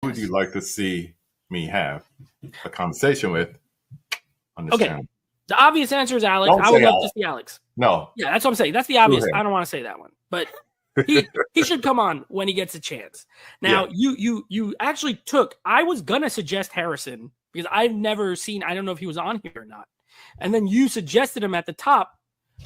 would you like to see me have a conversation with on this Okay. channel? The obvious answer is Alex. Don't I would say love Alex. to see Alex. No. Yeah, that's what I'm saying. That's the obvious. him. I don't want to say that one, but he should come on when he gets a chance. Now, you actually took. I was gonna suggest Harrison because I've never seen. I don't know if he was on here or not. And then you suggested him at the top,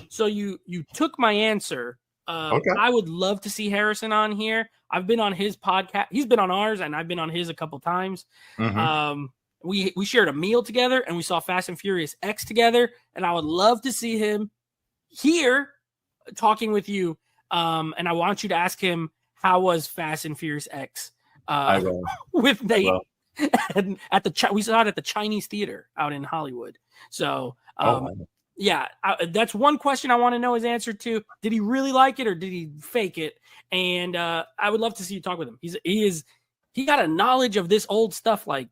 so you took my answer. Okay. I would love to see Harrison on here. I've been on his podcast. He's been on ours, and I've been on his a couple times. Mhm. We shared a meal together, and we saw Fast and Furious X together. And I would love to see him here talking with you. And I want you to ask him, how was Fast and Furious X I will. with Nate? Well, And at the we saw it at the Chinese theater out in Hollywood. So yeah, that's one question I want to know his answer to. Did he really like it or did he fake it? And I would love to see you talk with him. He got a knowledge of this old stuff like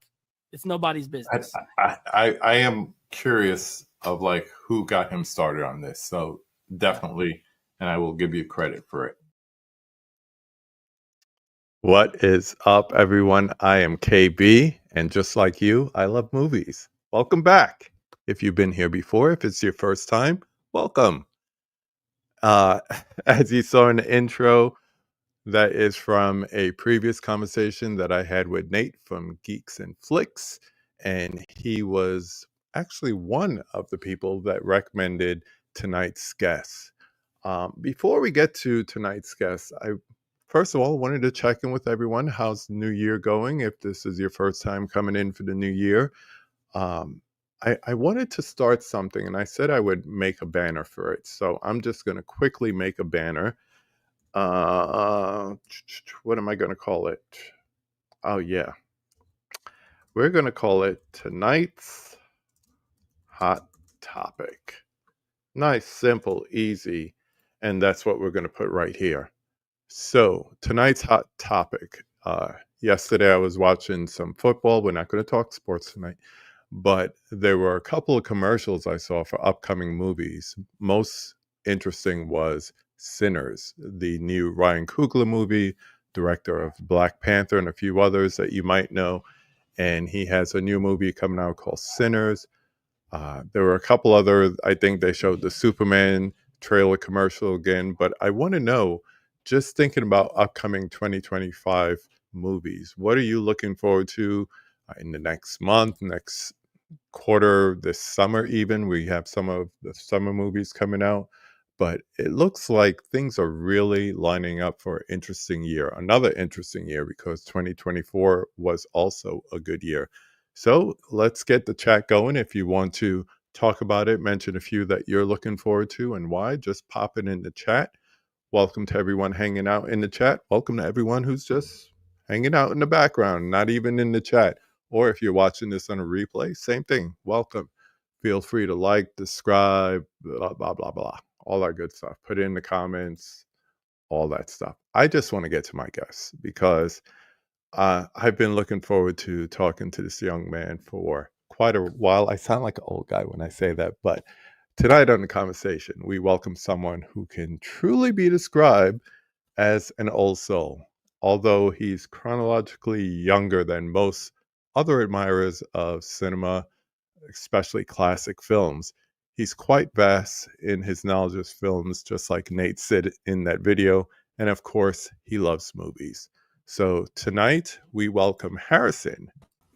it's nobody's business. I am curious of like who got him started on this. So definitely, and I will give you credit for it. What is up, everyone? I am KB, and just like you, I love movies. Welcome back. If you've been here before, if it's your first time, welcome. As you saw in the intro, that is from a previous conversation that I had with Nate from Geeks and Flicks, and he was actually one of the people that recommended tonight's guest. Before we get to tonight's guest, I first of all wanted to check in with everyone. How's the new year going? If this is your first time coming in for the new year, I wanted to start something, and I said I would make a banner for it. So I'm just going to quickly make a banner. What am I going to call it? Oh, yeah. We're going to call it tonight's hot topic. Nice, simple, easy. And that's what we're going to put right here. So tonight's hot topic. Yesterday I was watching some football. We're not going to talk sports tonight. But there were a couple of commercials I saw for upcoming movies. Most interesting was Sinners, the new Ryan Coogler movie, director of Black Panther and a few others that you might know. And he has a new movie coming out called Sinners. There were a couple other, I think they showed the Superman trailer commercial again. But I want to know, just thinking about upcoming 2025 movies, what are you looking forward to in the next month, next quarter, this summer even? We have some of the summer movies coming out, but it looks like things are really lining up for an interesting year, another interesting year, because 2024 was also a good year. So let's get the chat going. If you want to talk about it, mention a few that you're looking forward to and why, just pop it in the chat. Welcome to everyone hanging out in the chat. Welcome to everyone who's just hanging out in the background, not even in the chat. Or if you're watching this on a replay, same thing. Welcome. Feel free to like, subscribe, blah, blah, blah, blah. All that good stuff. Put it in the comments, all that stuff. I just want to get to my guests because I've been looking forward to talking to this young man for quite a while. I sound like an old guy when I say that, but tonight on the conversation, we welcome someone who can truly be described as an old soul. Although he's chronologically younger than most other admirers of cinema, especially classic films, he's quite vast in his knowledge of films, just like Nate said in that video. And of course, he loves movies. So tonight, we welcome Harrison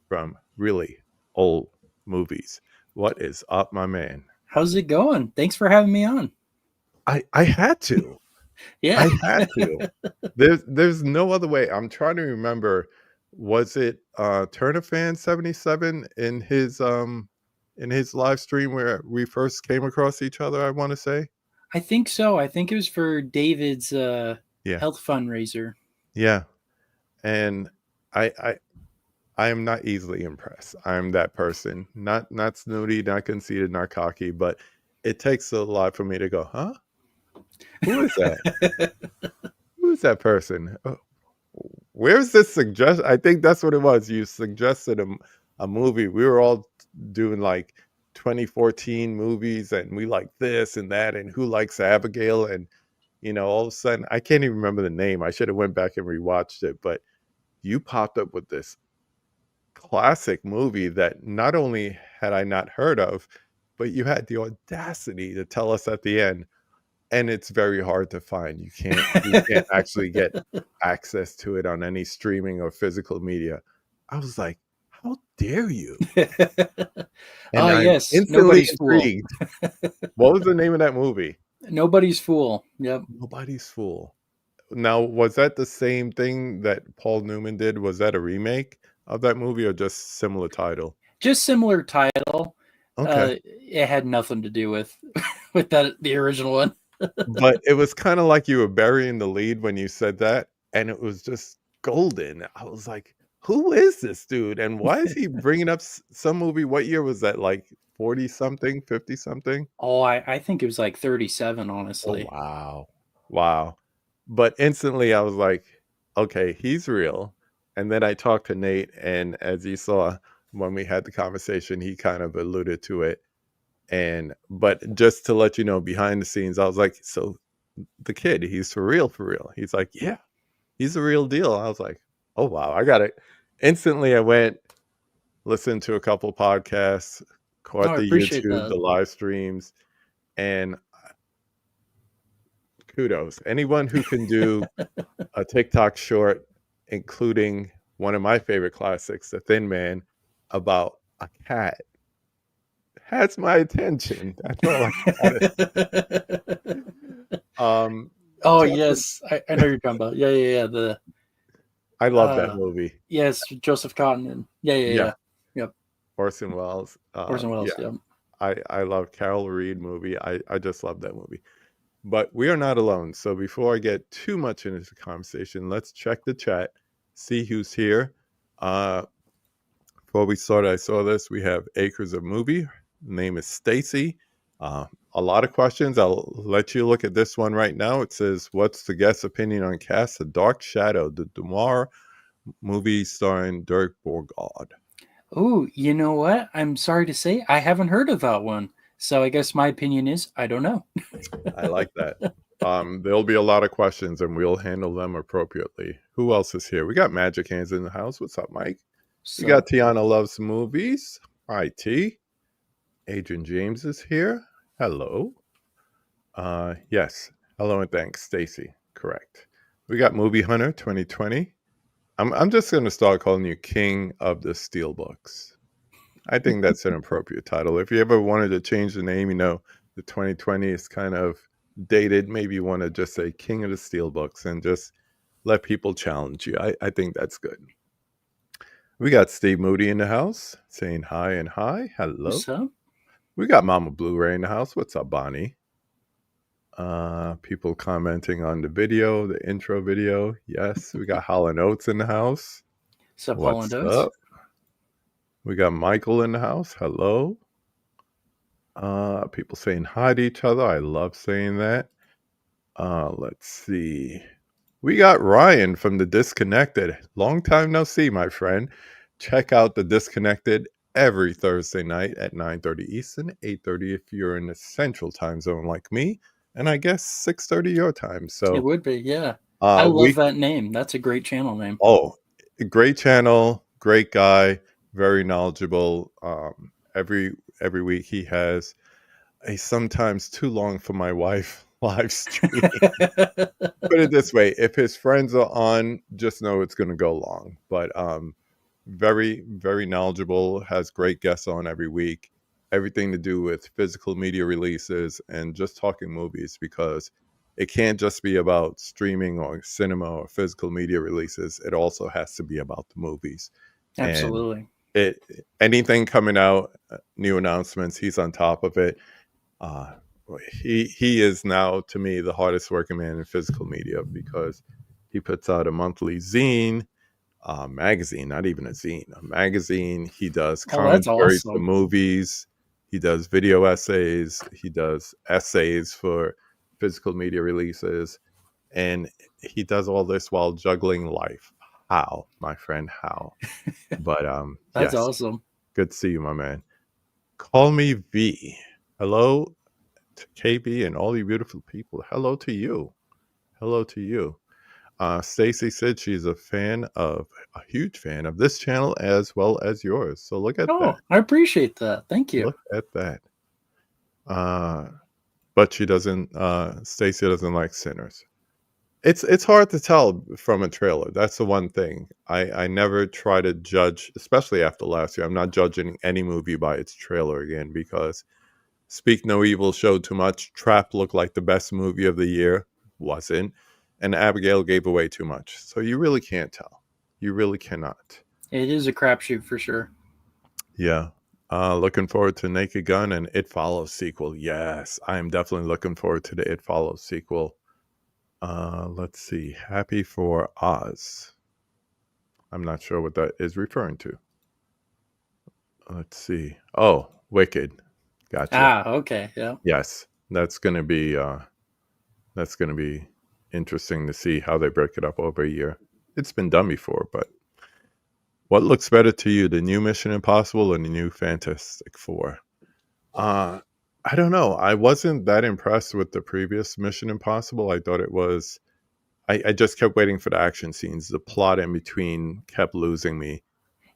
from Really Old Movies. What is up, my man? How's it going? Thanks for having me on. I had to. Yeah. I had to. There's no other way. I'm trying to remember. Was it Turner Fan 77 in his live stream where we first came across each other, I want to say? I think so. I think it was for David's health fundraiser. Yeah. And I am not easily impressed. I'm that person. Not snooty, not conceited, not cocky, but it takes a lot for me to go, huh? Who is that? Who is that person? Where's this suggestion? I think that's what it was. You suggested a movie. We were all doing like 2014 movies, and we like this and that, and Who Likes Abigail, and all of a sudden, I can't even remember the name. I should have went back and rewatched it, but you popped up with this classic movie that not only had I not heard of, but you had the audacity to tell us at the end, and it's very hard to find. You can't actually get access to it on any streaming or physical media. I was like, how dare you? And I'm yes, instantly Nobody's Fool. intrigued. What was the name of that movie? Nobody's Fool. Yep. Nobody's Fool. Now, was that the same thing that Paul Newman did? Was that a remake of that movie or just similar title? Just similar title. Okay. It had nothing to do with the original one. But it was kind of like you were burying the lead when you said that, and it was just golden. I was like, who is this dude? And why is he bringing up some movie? What year was that? Like 40 something, 50 something? Oh, I think it was like 37, Oh, honestly. wow. Wow. But instantly I was like, okay, he's real. And then I talked to Nate, and as you saw when we had the conversation, he kind of alluded to it. But just to let you know, behind the scenes, I was like, so the kid, he's for real, for real. He's like, yeah, he's the real deal. I was like, oh wow, I got it. Instantly I went, listened to a couple podcasts, caught I the appreciate YouTube, that. the live streams, and kudos. Anyone who can do a TikTok short, including one of my favorite classics, The Thin Man, about a cat, has my attention. That's all I got. Oh yes, I know you're talking about. Yeah. I love that movie. Yes, Joseph Cotton. Yeah. Yep. Orson Welles. Orson Welles. Yeah, Yep. I love Carol Reed movie. I just love that movie. But we are not alone. So before I get too much into the conversation, let's check the chat, see who's here. Before we start, I saw this. We have Acres of Movie. Name is Stacy. A lot of questions. I'll let you look at this one right now. It says, what's the guest opinion on Cast The Dark Shadow, the Noir movie starring Dirk Bogarde? Oh, you know what? I'm sorry to say I haven't heard of that one. So I guess my opinion is I don't know. I like that. There'll be a lot of questions and we'll handle them appropriately. Who else is here? We got Magic Hands in the house. What's up, Mike? So, We got Tiana Loves Movies. Hi, T. Adrian James is here. Hello. Yes. Hello and thanks, Stacy. Correct. We got Movie Hunter 2020. I'm just going to start calling you King of the Steelbooks. I think that's an appropriate title. If you ever wanted to change the name, the 2020 is kind of dated. Maybe you want to just say King of the Steelbooks and just let people challenge you. I think that's good. We got Steve Moody in the house saying hi and hi. Hello. what's up? We got Mama Blu-ray in the house. What's up, Bonnie? People commenting on the video, the intro video. Yes, we got Hall and Oates in the house. What's up? We got Michael in the house. Hello. People saying hi to each other. I love saying that. Let's see. We got Ryan from The Disconnected. Long time no see, my friend. Check out The Disconnected every Thursday night at 9:30 Eastern, 8:30 if you're in the Central Time Zone like me, and I guess 6:30 your time. So it would be, yeah. I love that name. That's a great channel name. Oh, great channel, great guy, very knowledgeable. Every week he has a sometimes too long for my wife live stream. Put it this way, if his friends are on, just know it's going to go long. But very, very knowledgeable, has great guests on every week. Everything to do with physical media releases and just talking movies, because it can't just be about streaming or cinema or physical media releases. It also has to be about the movies. Absolutely. And anything coming out, new announcements, he's on top of it. He is now, to me, the hardest working man in physical media, because he puts out a monthly zine, magazine, not even a zine, a magazine. He does commentaries for movies. He does video essays. He does essays for physical media releases. And he does all this while juggling life. How, my friend, how? But that's awesome. Good to see you, my man. Call me V. Hello to KB and all you beautiful people. Hello to you. Hello to you. Stacy said she's a huge fan of this channel as well as yours. So look at that. I appreciate that. Thank you. Look at that. But she doesn't. Stacy doesn't like Sinners. It's hard to tell from a trailer. That's the one thing. I never try to judge, especially after last year. I'm not judging any movie by its trailer again because Speak No Evil showed too much. Trap looked like the best movie of the year. Wasn't. And Abigail gave away too much. So you really can't tell. You really cannot. It is a crapshoot for sure. Yeah. Looking forward to Naked Gun and It Follows sequel. Yes, I am definitely looking forward to the It Follows sequel. Let's see. Happy for Oz. I'm not sure what that is referring to. Let's see. Oh, Wicked. Gotcha. Okay. Yeah. Yes, that's gonna be interesting to see how they break it up over a year. It's been done before, but what looks better to you, the new Mission Impossible or the new Fantastic Four? I don't know. I wasn't that impressed with the previous Mission Impossible. I thought it was. I just kept waiting for the action scenes. The plot in between kept losing me,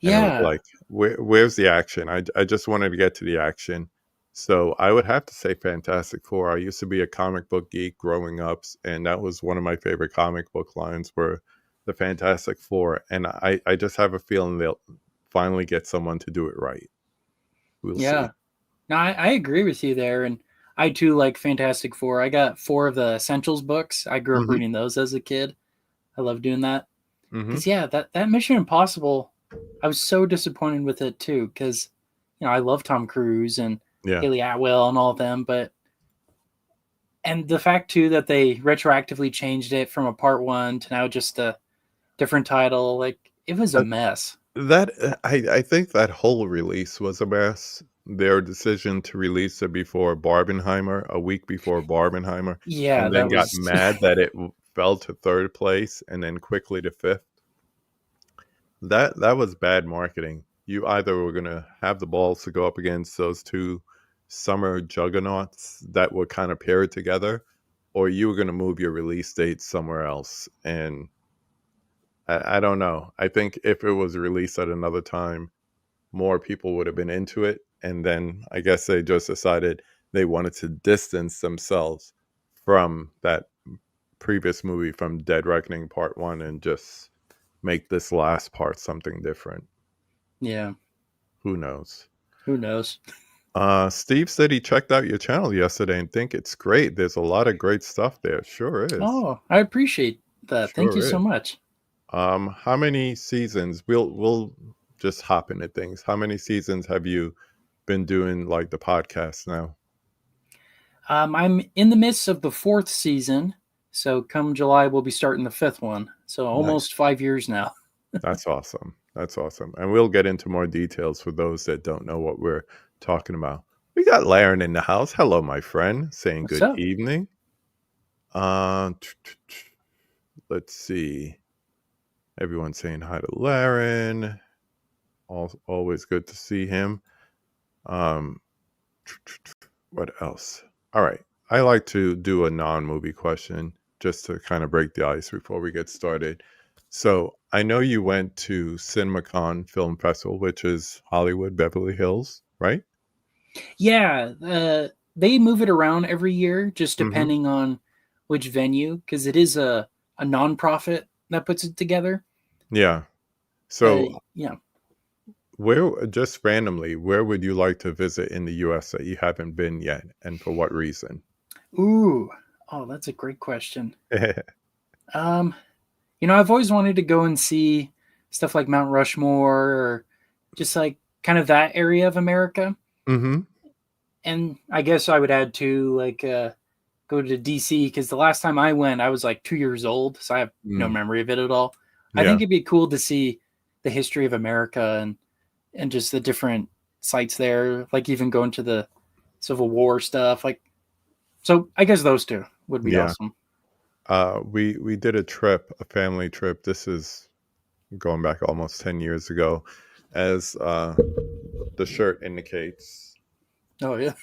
and it was Yeah. like, where's the action? I just wanted to get to the action. So I would have to say Fantastic Four. I used to be a comic book geek growing up, and that was one of my favorite comic book lines were the Fantastic Four. And I just have a feeling they'll finally get someone to do it right. We'll Yeah. see. No, I agree with you there. And I too like Fantastic Four. I got 4 of the Essentials books. I grew up Mm-hmm. reading those as a kid. I love doing that. Mm-hmm. Because, yeah, that Mission Impossible, I was so disappointed with it too. Because, I love Tom Cruise and Yeah. Haley Atwell and all of them. And the fact too that they retroactively changed it from a part 1 to now just a different title, like it was a mess. That I think that whole release was a mess. Their decision to release it before Barbenheimer, a week before Barbenheimer, Yeah, and then that got was mad that it fell to 3rd place and then quickly to 5th. That was bad marketing. You either were going to have the balls to go up against those 2 summer juggernauts that were kind of paired together, or you were going to move your release date somewhere else. And I don't know. I think if it was released at another time, more people would have been into it. And then I guess they just decided they wanted to distance themselves from that previous movie, from Dead Reckoning Part 1, and just make this last part something different. Yeah. Who knows? Who knows? Steve said he checked out your channel yesterday and think it's great. There's a lot of great stuff there. Sure is. Oh, I appreciate that. Thank you Sure so is. much. How many seasons? We'll just hop into things. How many seasons have you been doing like the podcast now? I'm in the midst of the 4th season, so come July we'll be starting the 5th one. So almost Nice. 5 years now. That's awesome. That's awesome. And we'll get into more details for those that don't know what we're talking about. We got Laren in the house. Hello, my friend. Saying What's good up? evening. Let's see. Everyone's saying hi to Laren. Always good to see him. What else? All right. I like to do a non-movie question just to kind of break the ice before we get started. So I know you went to CinemaCon Film Festival, which is Hollywood, Beverly Hills, right? Yeah, they move it around every year, just Mm-hmm. depending on which venue, because it is a nonprofit that puts it together. Yeah. So yeah. where, just randomly, where would you like to visit in the U.S. that you haven't been yet, and for what reason? Ooh, oh, that's a great question. I've always wanted to go and see stuff like Mount Rushmore or just like kind of that area of America. Mm-hmm. And I guess I would add to like go to DC, because the last time I went, I was like 2 years old, so I have no memory of it at all. I think it'd be cool to see the history of America and just the different sites there, like even going to the Civil War stuff. Like, so I guess those 2 would be awesome. We did a trip, a family trip. This is going back almost 10 years ago, as the shirt indicates. Oh yeah,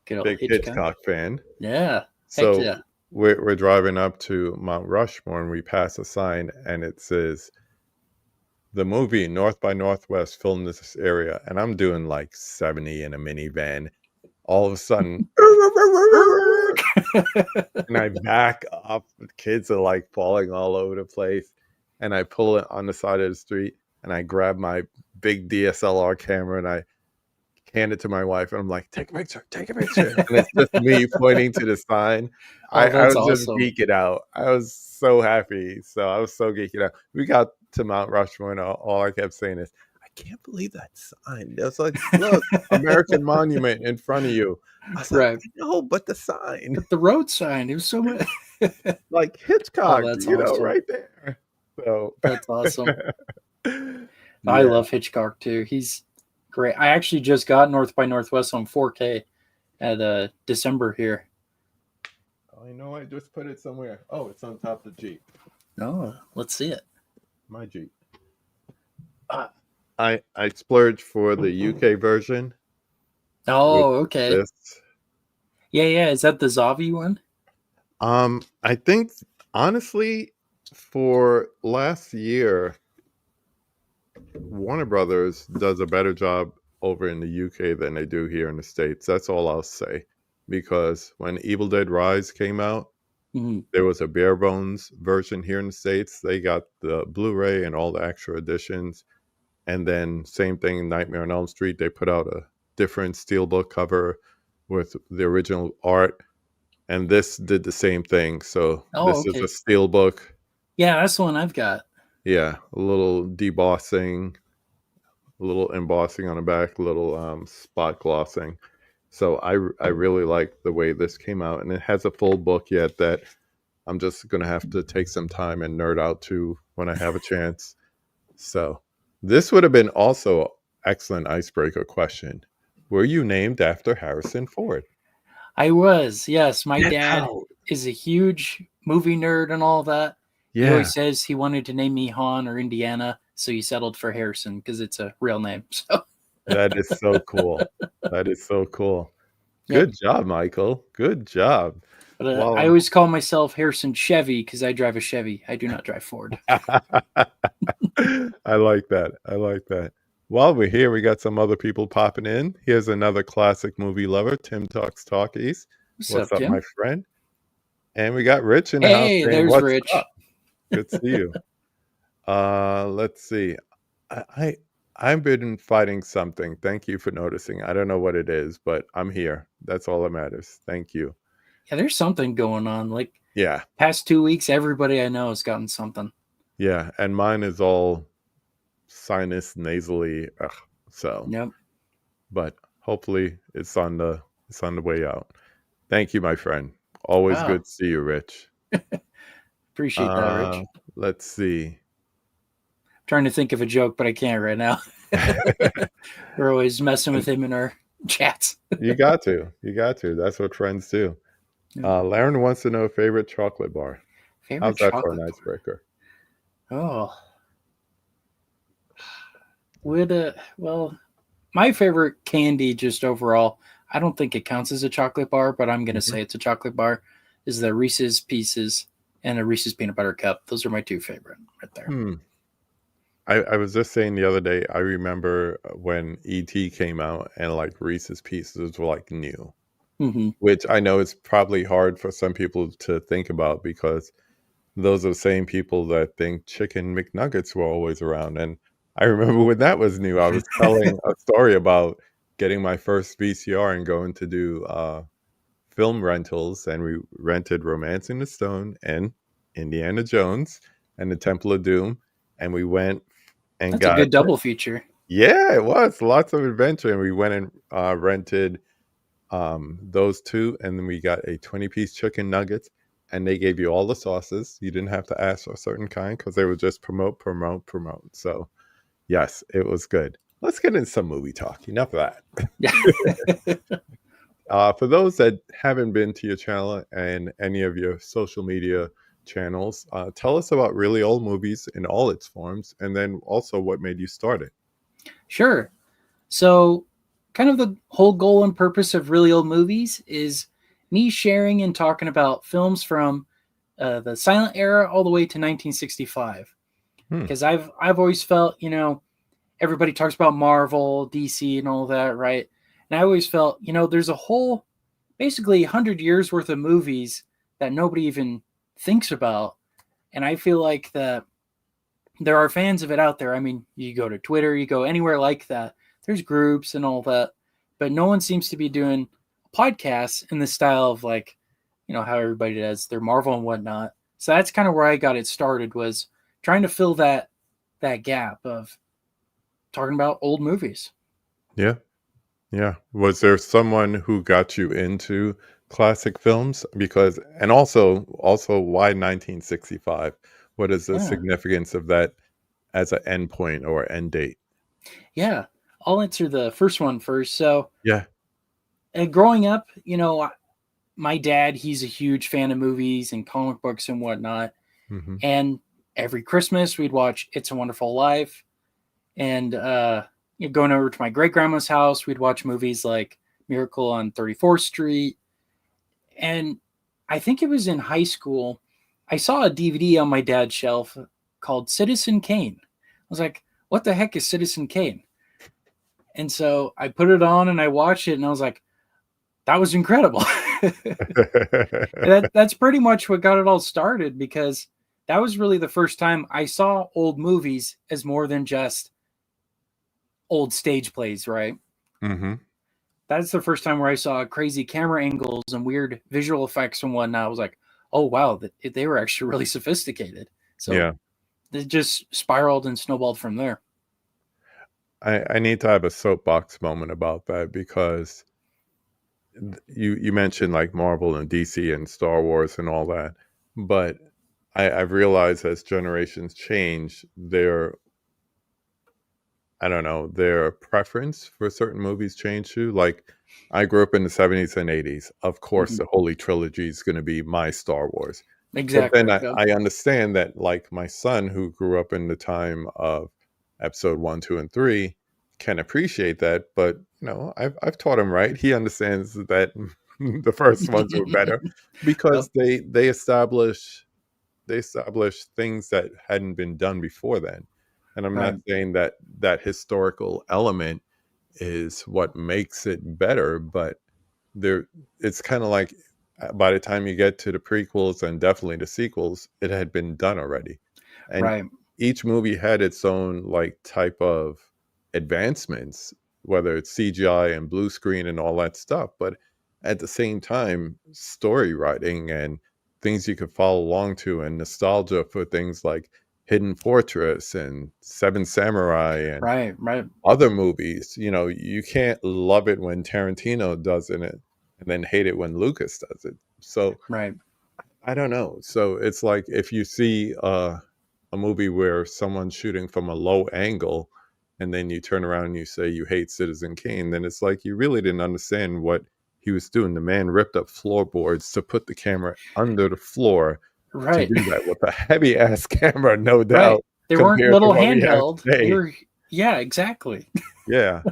good old Big Hitchcock fan. Yeah. So Heck yeah. we're driving up to Mount Rushmore, and we pass a sign, and it says, "The movie North by Northwest filmed this area," and I'm doing like 70 in a minivan. All of a sudden, and I back up. The kids are like falling all over the place, and I pull it on the side of the street, and I grab my big DSLR camera, and I hand it to my wife, and I'm like, take a picture. And it's just me pointing to the sign. Oh, I that's was just awesome. geeking out. I was so happy. So I was so geeking out. We got to Mount Rushmore, and all I kept saying is, I can't believe that sign. It's like, look, American Monument in front of you. I was like, Right. no, but the sign. But the road sign, it was so much. Like Hitchcock, that's you know, awesome. right there. So That's awesome. yeah. I love Hitchcock too. He's great. I actually just got North by Northwest on 4K at December here. Oh, you know what? Just put it somewhere. Oh, it's on top of the Jeep. Oh, let's see it. My Jeep. I splurged for the UK version. Oh, okay. This. Yeah. Is that the Zavi one? I think honestly, for last year, Warner Brothers does a better job over in the UK than they do here in the States. That's all I'll say. Because when Evil Dead Rise came out, there was a bare bones version here in the States. They got the Blu-ray and all the extra editions. And then same thing, Nightmare on Elm Street, they put out a different steelbook cover with the original art. And this did the same thing. So this is a steelbook. Yeah, that's the one I've got. Yeah, a little debossing, a little embossing on the back, a little spot glossing. So I really like the way this came out. And it has a full book yet that I'm just going to have to take some time and nerd out to when I have a chance. So this would have been also excellent icebreaker question. Were you named after Harrison Ford? I was, yes. My dad is a huge movie nerd and all that. Yeah. He always says he wanted to name me Han or Indiana, so he settled for Harrison because it's a real name. So that is so cool. That is so cool. Good job, Michael. Good job. But I always call myself Harrison Chevy because I drive a Chevy. I do not drive Ford. I like that. I like that. While we're here, we got some other people popping in. Here's another classic movie lover, Tim Talks Talkies. What's up, my friend? And we got Rich in the house. Hey, there's what's Rich. Up? Good to see you. Let's see. I've been fighting something. Thank you for noticing. I don't know what it is, but I'm here. That's all that matters. Thank you. Yeah, there's something going on. Like, yeah, past 2 weeks, everybody I know has gotten something. Yeah, and mine is all sinus nasally. So, yep. But hopefully it's on the way out. Thank you, my friend. Always good to see you, Rich. Appreciate that, Rich. Let's see. I'm trying to think of a joke, but I can't right now. We're always messing with him in our chats. You got to. That's what friends do. Laren wants to know favorite chocolate bar. How's that for an icebreaker? Oh. Well, my favorite candy just overall, I don't think it counts as a chocolate bar, but I'm going to say it's a chocolate bar, is the Reese's Pieces and a Reese's Peanut Butter Cup. Those are my two favorite right there. I was just saying the other day, I remember when E.T. came out and like Reese's Pieces were like new, which I know is probably hard for some people to think about because those are the same people that think Chicken McNuggets were always around. And I remember when that was new, I was telling a story about getting my first VCR and going to do film rentals. And we rented Romancing the Stone and Indiana Jones and the Temple of Doom. And we went and That's a good double feature. Yeah, it was. Lots of adventure. And we went and rented those two. And then we got a 20-piece chicken nuggets. And they gave you all the sauces. You didn't have to ask for a certain kind because they would just promote. So, yes, it was good. Let's get into some movie talk. Enough of that. For those that haven't been to your channel and any of your social media channels, tell us about Really Old Movies in all its forms, and then also what made you start it. Sure. So, kind of the whole goal and purpose of Really Old Movies is me sharing and talking about films from the silent era all the way to 1965. Because I've always felt, everybody talks about Marvel, DC, and all that, right? And I always felt, there's a whole, basically 100 years worth of movies that nobody even thinks about. And I feel like that there are fans of it out there. I mean, you go to Twitter, you go anywhere like that, there's groups and all that, but no one seems to be doing podcasts in the style of like, how everybody does their Marvel and whatnot. So that's kind of where I got it started, was trying to fill that gap of talking about old movies. Yeah. Yeah. Was there someone who got you into classic films? Because, and also why 1965? What is the significance of that as an end point or end date? Yeah. I'll answer the first one first. So yeah, growing up, my dad, he's a huge fan of movies and comic books and whatnot. Mm-hmm. And every Christmas we'd watch It's a Wonderful Life. And going over to my great grandma's house, we'd watch movies like Miracle on 34th Street. And I think it was in high school, I saw a DVD on my dad's shelf called Citizen Kane. I was like, what the heck is Citizen Kane? And so I put it on and I watched it and I was like, that was incredible. That's pretty much what got it all started, because that was really the first time I saw old movies as more than just old stage plays, right? Mm-hmm. That's the first time where I saw crazy camera angles and weird visual effects and whatnot. I was like, oh, wow, they were actually really sophisticated. So it just spiraled and snowballed from there. I need to have a soapbox moment about that, because you mentioned like Marvel and DC and Star Wars and all that, but I've realized as generations change, their preference for certain movies change too. Like, I grew up in the 70s and 80s. Of course, the Holy Trilogy is going to be my Star Wars. Exactly. But then I understand that, like, my son, who grew up in the time of episode 1, 2, and 3, can appreciate that. But I've taught him right. He understands that the first ones were better because they establish things that hadn't been done before then. And I'm not saying that historical element is what makes it better, but it's kind of like, by the time you get to the prequels and definitely the sequels, it had been done already. And each movie had its own like type of advancements, whether it's CGI and blue screen and all that stuff. But at the same time, story writing and things you could follow along to, and nostalgia for things like Hidden Fortress and Seven Samurai and other movies. You can't love it when Tarantino does it and then hate it when Lucas does it. So I don't know. So it's like, if you see a movie where someone's shooting from a low angle and then you turn around and you say you hate Citizen Kane, then it's like you really didn't understand what he was doing. The man ripped up floorboards to put the camera under the floor to do that with a heavy ass camera, no doubt. They weren't little handheld. They were, exactly. Yeah.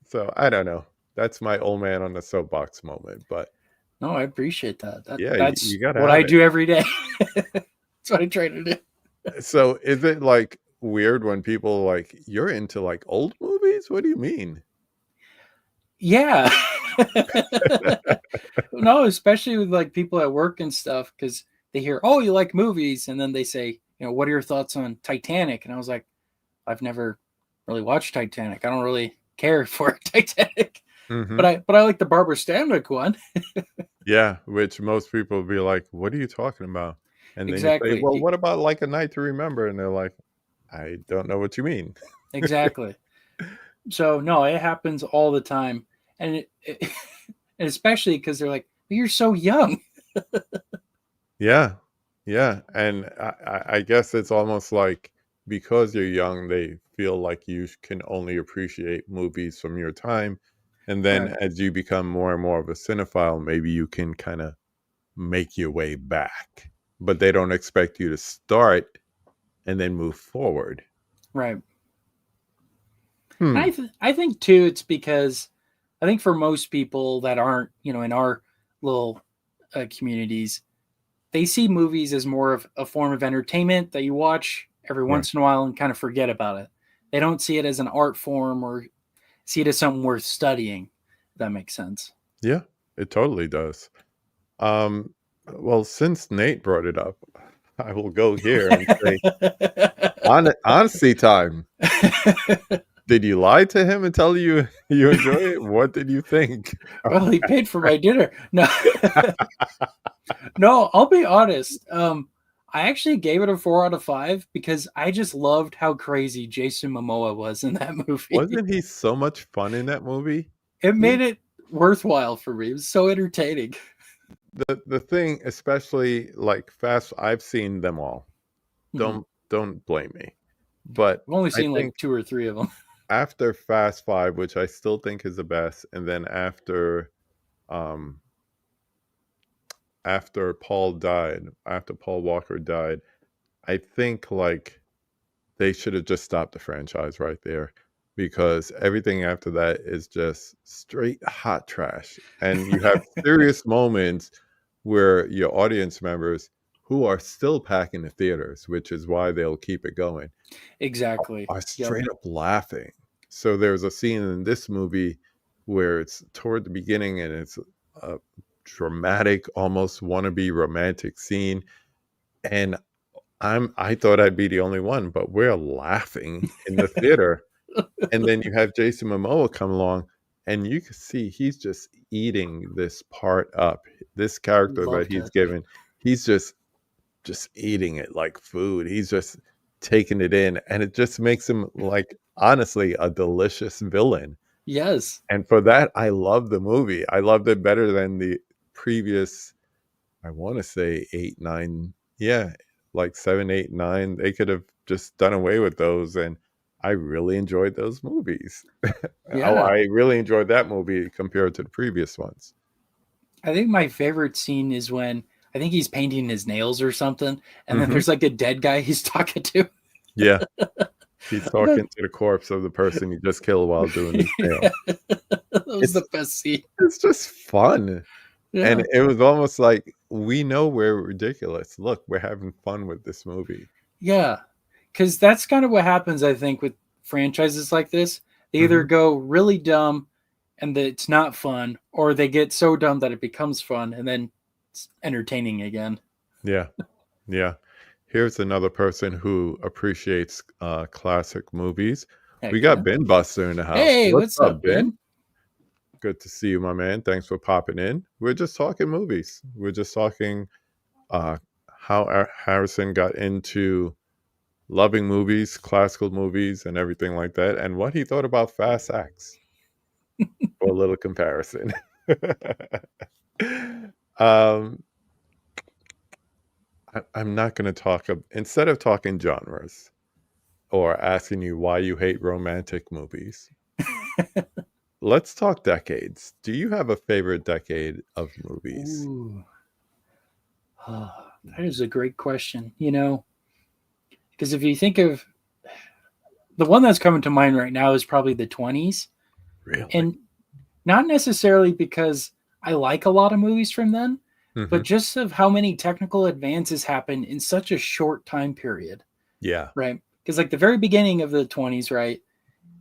So I don't know. That's my old man on the soapbox moment. But no, I appreciate that. That's you gotta what I do every day. That's what I try to do. So is it like weird when people like, you're into like old movies? What do you mean? Yeah. No, especially with like people at work and stuff, because they hear, oh, you like movies, and then they say, what are your thoughts on Titanic? And I was like, I've never really watched Titanic. I don't really care for Titanic. But I like the Barbara Stanwyck one. Yeah, which most people will be like, what are you talking about? And then you say, well, what about like A Night to Remember? And they're like, I don't know what you mean. Exactly. So no, it happens all the time. And and especially because they're like, you're so young. Yeah. And I guess it's almost like, because you're young, they feel like you can only appreciate movies from your time. And then as you become more and more of a cinephile, maybe you can kind of make your way back. But they don't expect you to start and then move forward. Right. I think too, it's because I think for most people that aren't, in our little communities, they see movies as more of a form of entertainment that you watch every once in a while and kind of forget about it. They don't see it as an art form or see it as something worth studying. If that makes sense. Yeah, it totally does. Well, since Nate brought it up, I will go here and say, honesty time. Did you lie to him and tell you enjoy it? What did you think? Well, he paid for my dinner. No, no, I'll be honest. I actually gave it a 4 out of 5 because I just loved how crazy Jason Momoa was in that movie. Wasn't he so much fun in that movie? It made it worthwhile for me. It was so entertaining. The thing, especially like Fast, I've seen them all. Don't blame me. But I've only seen like 2 or 3 of them. After Fast 5, which I still think is the best, and then after Paul Walker died, I think like they should have just stopped the franchise right there, because everything after that is just straight hot trash. And you have serious moments where your audience members who are still packing the theaters, which is why they'll keep it going, exactly, are straight up laughing. So there's a scene in this movie where it's toward the beginning and it's a dramatic, almost wannabe romantic scene. And I thought I'd be the only one, but we're laughing in the theater. And then you have Jason Momoa come along and you can see he's just eating this part up. This character that he's given, he's just eating it like food. He's just taking it in, and it just makes him, like, honestly, a delicious villain. Yes. And for that, I love the movie. I loved it better than the previous, I want to say 8, 9. Yeah, like 7, 8, 9. They could have just done away with those. And I really enjoyed those movies. Yeah. I really enjoyed that movie compared to the previous ones. I think my favorite scene is when I think he's painting his nails or something, and then there's like a dead guy he's talking to. Yeah. He's talking to the corpse of the person he just killed while doing his nail. That was the best scene. It's just fun. Yeah. And it was almost like, we know we're ridiculous. Look, we're having fun with this movie. Yeah. Because that's kind of what happens, I think, with franchises like this. They either go really dumb and it's not fun, or they get so dumb that it becomes fun and then it's entertaining again. Yeah. Yeah. Here's another person who appreciates classic movies. We got Ben Buster in the house. Hey, what's up, Ben? Good to see you, my man. Thanks for popping in. We're just talking movies. We're just talking how Harrison got into loving movies, classical movies, and everything like that, and what he thought about Fast X. For a little comparison. I'm not going to talk, instead of talking genres or asking you why you hate romantic movies, let's talk decades. Do you have a favorite decade of movies? Ooh. Oh, that is a great question. You know, because if you think of the one that's coming to mind right now is probably the 20s. Really? And not necessarily because I like a lot of movies from then, but just of how many technical advances happen in such a short time period. Yeah. Right. Because like the very beginning of the 20s, right,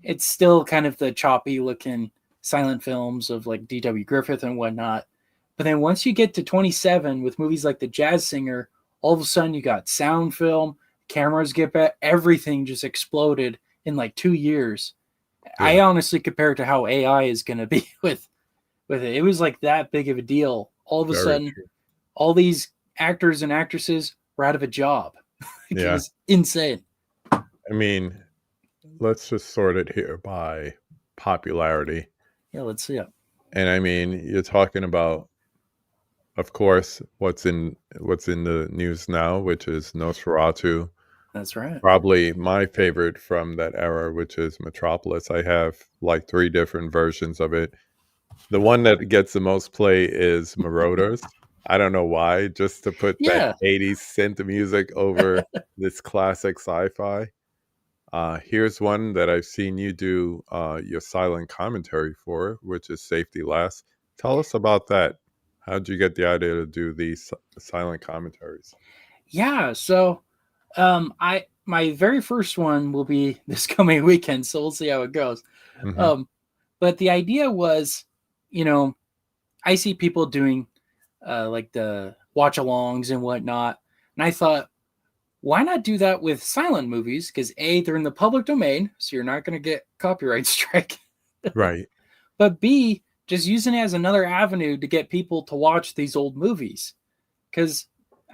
it's still kind of the choppy looking silent films of like D.W. Griffith and whatnot. But then once you get to 27 with movies like The Jazz Singer, all of a sudden you got sound film, cameras get better, everything just exploded in like 2 years. Yeah. I honestly compare it to how AI is going to be with it. It was like that big of a deal. All of a sudden, all these actors and actresses were out of a job. It was insane. I mean, let's just sort it here by popularity. Yeah, let's see it. And I mean, you're talking about, of course, what's in the news now, which is Nosferatu. That's right. Probably my favorite from that era, which is Metropolis. I have like 3 different versions of it. The one that gets the most play is Marauders. I don't know why, just to put that 80s synth music over this classic sci-fi. Here's one that I've seen you do your silent commentary for, which is Safety Last. Tell us about that. How'd you get the idea to do these silent commentaries? Yeah, so my very first one will be this coming weekend, so we'll see how it goes. Mm-hmm. But the idea was, I see people doing like the watch-alongs and whatnot, and I thought, why not do that with silent movies? Because A, they're in the public domain, so you're not going to get copyright strike. Right. But B, just using it as another avenue to get people to watch these old movies. Because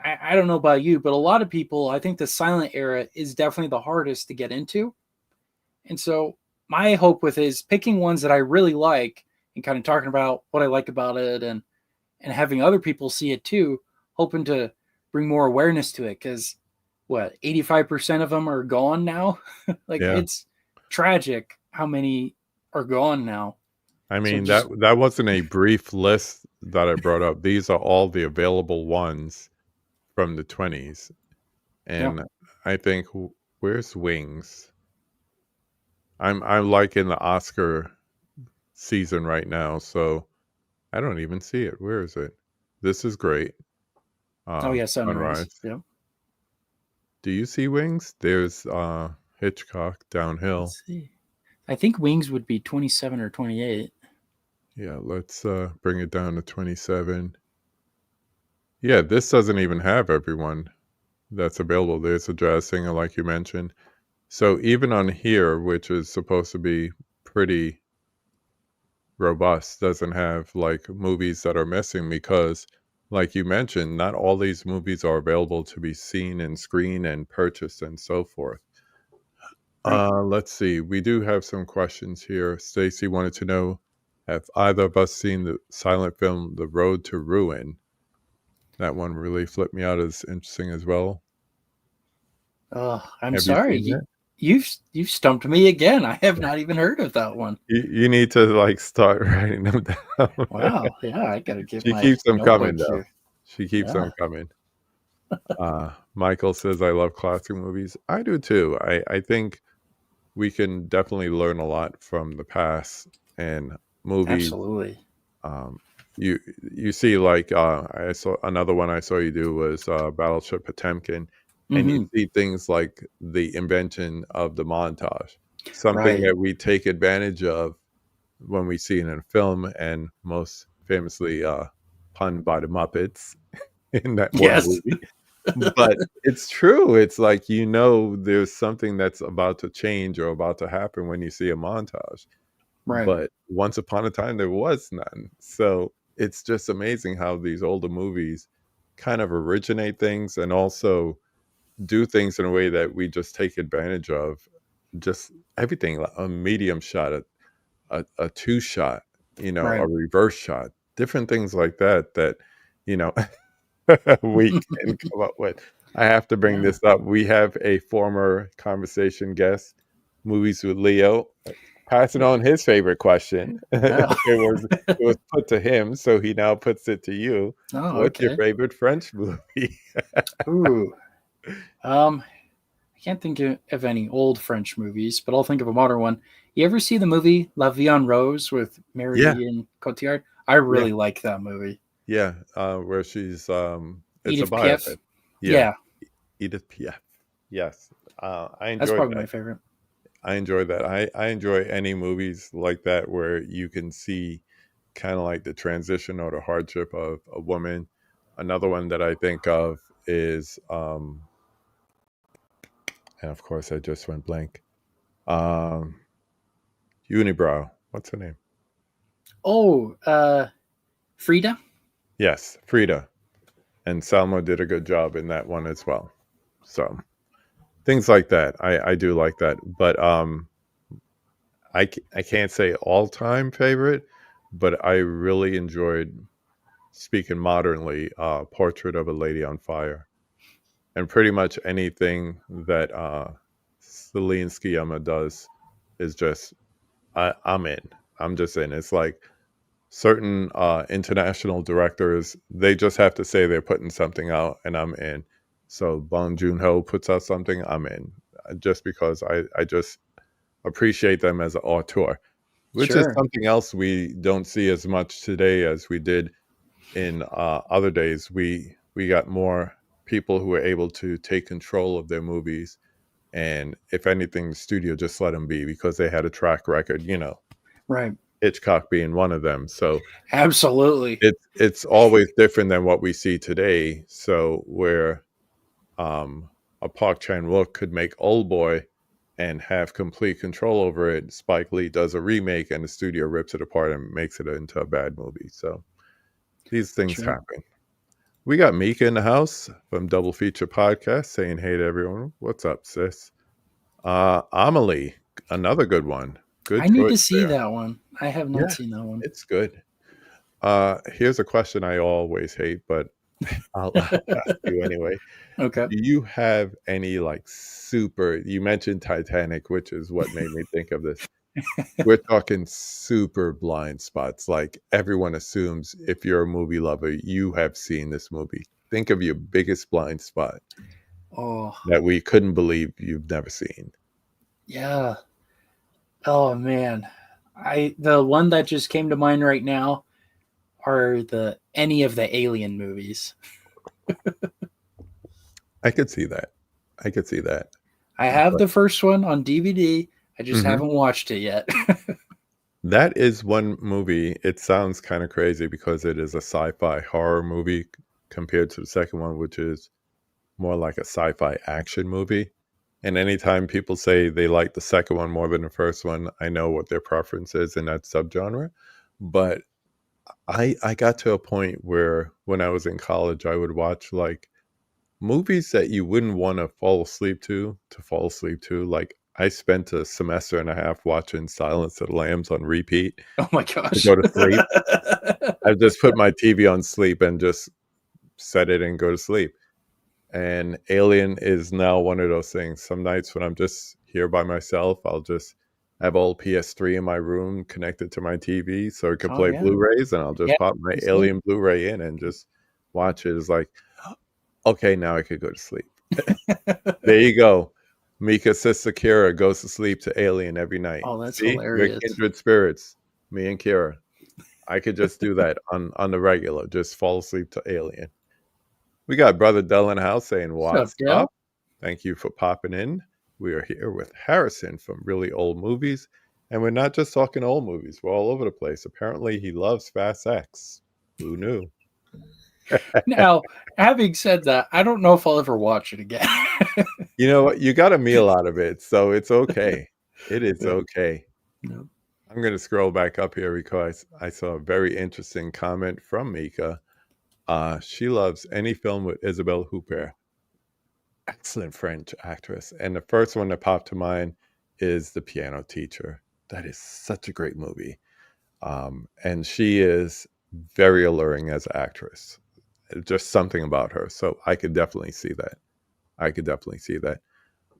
I don't know about you, but a lot of people, I think the silent era is definitely the hardest to get into. And so my hope with is picking ones that I really like and kind of talking about what I like about it and having other people see it too, hoping to bring more awareness to it. Because 85% of them are gone now. It's tragic how many are gone now. I mean, that wasn't a brief list that I brought up. These are all the available ones from the 20s. And I think, where's Wings? I'm like in the Oscar season right now, so I don't even see it. Where is it? This is great. Sunrise. Yep. Do you see Wings? There's Hitchcock, Downhill. Let's see. I think Wings would be 27 or 28. Yeah, let's bring it down to 27. Yeah, this doesn't even have everyone that's available. There's a jazz singer, like you mentioned. So even on here, which is supposed to be pretty robust, doesn't have like movies that are missing because, like you mentioned, not all these movies are available to be seen and screened and purchased and so forth. Right. Let's see. We do have some questions here. Stacy wanted to know, have either of us seen the silent film The Road to Ruin? That one really flipped me out as interesting as well. I'm sorry. You've stumped me again. I have not even heard of that one. You need to like start writing them down. Wow. Yeah, I gotta get. She keeps them coming though. She keeps them coming. Michael says, "I love classic movies." I do too. I think we can definitely learn a lot from the past and movies. Absolutely. You see, like I saw another one I saw you do was Battleship Potemkin. And you see things like the invention of the montage, something that we take advantage of when we see it in a film, and most famously punned by the Muppets in that one movie. But it's true. It's like, there's something that's about to change or about to happen when you see a montage. Right. But once upon a time, there was none. So it's just amazing how these older movies kind of originate things and also do things in a way that we just take advantage of. Just everything, like a medium shot, a two shot, a reverse shot, different things like that we can come up with. I have to bring this up. We have a former conversation guest, Movies with Leo, passing on his favorite question. It was put to him, so he now puts it to you. What's your favorite French movie? Ooh. I can't think of any old French movies, but I'll think of a modern one. You ever see the movie La Vie en Rose with Marion Cotillard? I really like that movie. Yeah, where she's Edith Piaf. Yeah. Edith Piaf. Yes, I enjoy. That's probably my favorite. I enjoy that. I enjoy any movies like that where you can see kind of like the transition or the hardship of a woman. Another one that I think of is and of course I just went blank. Unibrow. What's her name? Oh, Frida? Yes, Frida. And Salma did a good job in that one as well. So things like that. I do like that. But I can't say all-time favorite, but I really enjoyed, speaking modernly, Portrait of a Lady on Fire. And pretty much anything that Celine Sciamma does is just, I'm in. I'm just in. It's like certain international directors, they just have to say they're putting something out, and I'm in. So Bong Joon-ho puts out something, I'm in. Just because I just appreciate them as an auteur, which is something else we don't see as much today as we did in other days, we got more people who were able to take control of their movies, and if anything, the studio just let them be because they had a track record. Right. Hitchcock being one of them. So Absolutely. it's always different than what we see today. So where a Park Chan-wook could make Old Boy and have complete control over it, Spike Lee does a remake and the studio rips it apart and makes it into a bad movie. So these things Sure. happen. We got Mika in the house from Double Feature Podcast saying hey to everyone. What's up, sis? Amelie, another good one. Good I need to choice see there. that one. I have not seen that one. It's good. Here's a question I always hate, but I'll ask you anyway. Okay. Do you have any like super? You mentioned Titanic, which is what made me think of this. We're talking super blind spots. Like everyone assumes if you're a movie lover, you have seen this movie. Think of your biggest blind spot Oh, that we couldn't believe you've never seen. yeah. Oh man. The one that just came to mind right now are any of the Alien movies. I could see that. I could see that. I have But the first one on DVD. I just Mhm. haven't watched it yet. That is one movie. It sounds kind of crazy because it is a sci-fi horror movie compared to the second one, which is more like a sci-fi action movie. And anytime people say they like the second one more than the first one, I know what their preference is in that subgenre. But I got to a point where when I was in college, I would watch like movies that you wouldn't want to fall asleep to. Like I spent a semester and a half watching Silence of the Lambs on repeat Oh my to gosh. go to sleep. I just put my TV on sleep and just set it and go to sleep. And Alien is now one of those things. Some nights when I'm just here by myself, I'll just have old PS3 in my room connected to my TV so it could Oh play yeah. Blu-rays, and I'll just Yeah. pop my It's Alien Blu-ray in and just watch it. It's like, okay, now I could go to sleep. There you go. Mika's sister Kira goes to sleep to Alien every night. Oh, that's See, we're hilarious. kindred spirits, me and Kira. I could just do that on the regular, just fall asleep to Alien. We got Brother Dell in the house saying, What's up, what's Dale? up? Thank you for popping in. We are here with Harrison from Really Old Movies. And we're not just talking old movies, we're all over the place. Apparently, he loves Fast X. Who knew? Now, having said that, I don't know if I'll ever watch it again. You know what? You got a meal out of it, so it's okay. It is Yeah. okay. No. I'm going to scroll back up here because I saw a very interesting comment from Mika. She loves any film with Isabelle Huppert. Excellent French actress. And the first one that popped to mind is The Piano Teacher. That is such a great movie. And she is very alluring as an actress. Just something about her. So I could definitely see that. I could definitely see that.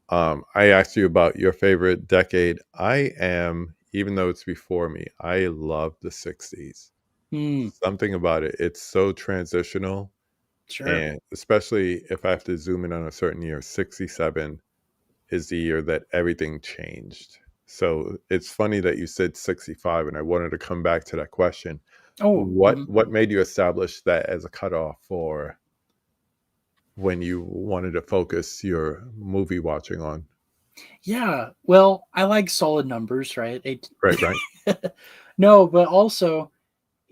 I asked you about your favorite decade. I am, even though it's before me, I love the 60s. Hmm. Something about it. It's so transitional. Sure. And especially if I have to zoom in on a certain year, 67 is the year that everything changed. So it's funny that you said 65, and I wanted to come back to that question. Oh, What made you establish that as a cutoff for when you wanted to focus your movie watching on? yeah. Well, I like solid numbers, right? Right. No, but also,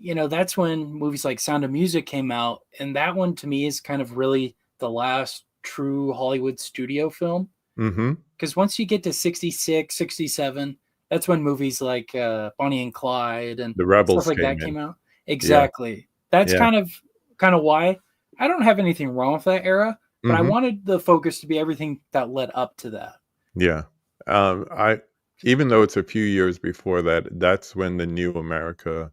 that's when movies like Sound of Music came out. And that one to me is kind of really the last true Hollywood studio film. Mm-hmm. Because once you get to 66, 67, that's when movies like Bonnie and Clyde and The stuff Rebels like that came in. came out. Yeah. Exactly. That's Yeah. kind of why I don't have anything wrong with that era, but I Mm-hmm. wanted the focus to be everything that led up to that. Yeah. I even though it's a few years before that, that's when the new America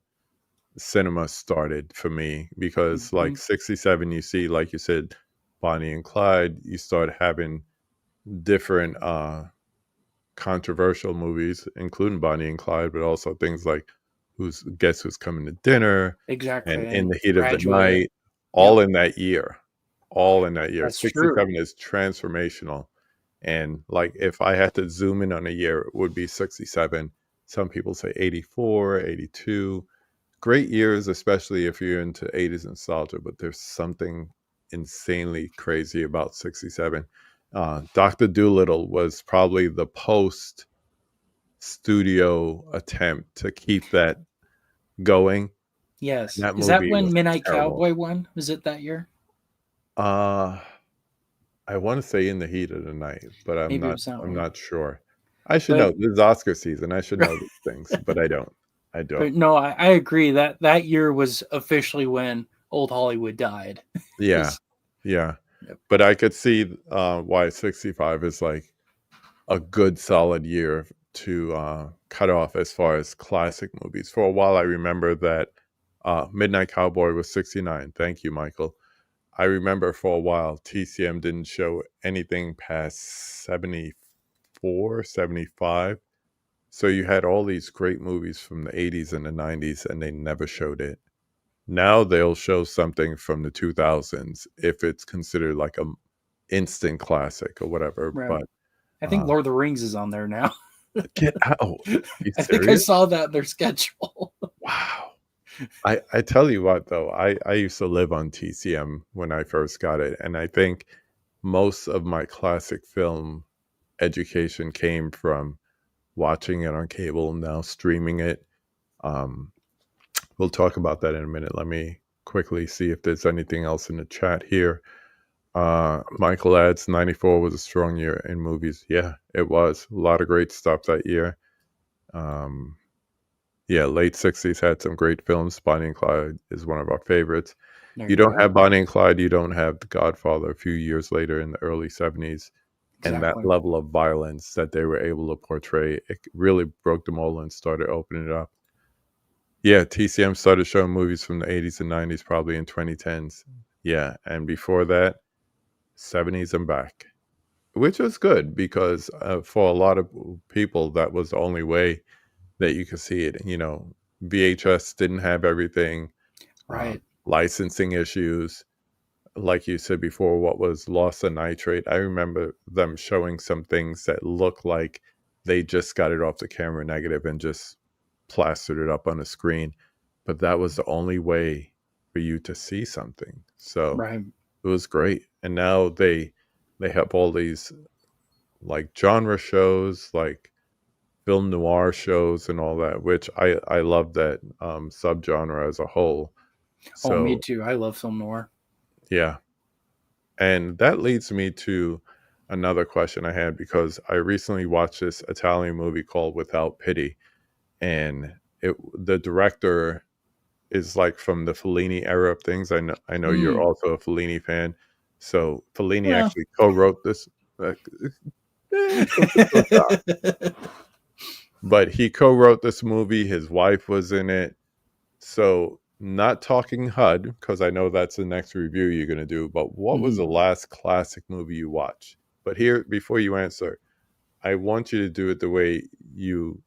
cinema started for me because like Mhm. 67 you see, like you said, Bonnie and Clyde, you start having different controversial movies, including Bonnie and Clyde, but also things like Who's Coming to Dinner and Exactly. In And the Heat of the Graduate. Night, Yep. all in that year. All in that year. That's true. 67 is transformational. And like if I had to zoom in on a year, it would be 67. Some people say 84, 82. great years, especially if you're into 80s nostalgia, but there's something insanely crazy about 67. Dr. Dolittle was probably the post studio attempt to keep that going. Yes. And that Is that movie when was Midnight terrible. Cowboy won? Was it that year? Uh I want to say In the Heat of the Night, but Maybe it was that I'm one. not sure. I should know. But This is Oscar season. I should know these things, but I don't. I don't. but no, I agree that that year was officially when old Hollywood died. Yeah. 'Cause- Yeah. Yep. But I could see why 65 is like a good solid year to cut off as far as classic movies. For a while, I remember that Midnight Cowboy was 69. Thank you, Michael. I remember for a while TCM didn't show anything past 74, 75. So you had all these great movies from the 80s and the 90s, and they never showed it. Now they'll show something from the 2000s if it's considered like a instant classic or whatever. Right. But I think Lord of the Rings is on there now. get out! You I think I serious? saw that in their schedule. Wow. I tell you what though, I used to live on TCM when I first got it, and I think most of my classic film education came from watching it on cable, now streaming it. We'll talk about that in a minute. Let me quickly see if there's anything else in the chat here. Michael adds 94 was a strong year in movies. Yeah, it was. A lot of great stuff that year. Yeah, late 60s had some great films. Bonnie and Clyde is one of our favorites. You don't have Bonnie and Clyde, you don't have The Godfather a few years later in the early 70s. And that level of violence that they were able to portray, it really broke the mold and started opening it up. Yeah, TCM started showing movies from the 80s and 90s probably in 2010s. Yeah, and before that, 70s and back, which was good because for a lot of people, that was the only way that you could see it. You know, VHS didn't have everything, Right. licensing issues. Like you said before, what was Lost in Nitrate? I remember them showing some things that looked like they just got it off the camera negative and just plastered it up on the screen. But that was the only way for you to see something. So Right. it was great. And now they have all these like genre shows, like film noir shows and all that, which I love that subgenre as a whole. Oh, me So too. I love film noir. yeah. And that leads me to another question I had because I recently watched this Italian movie called Without Pity, and the director is like from the Fellini era of things. I know you're also a Fellini fan, so Fellini actually co-wrote this. But he co-wrote this movie. His wife was in it. So not talking HUD, because I know that's the next review you're going to do, but what was the last classic movie you watched? But here, before you answer, I want you to do it the way you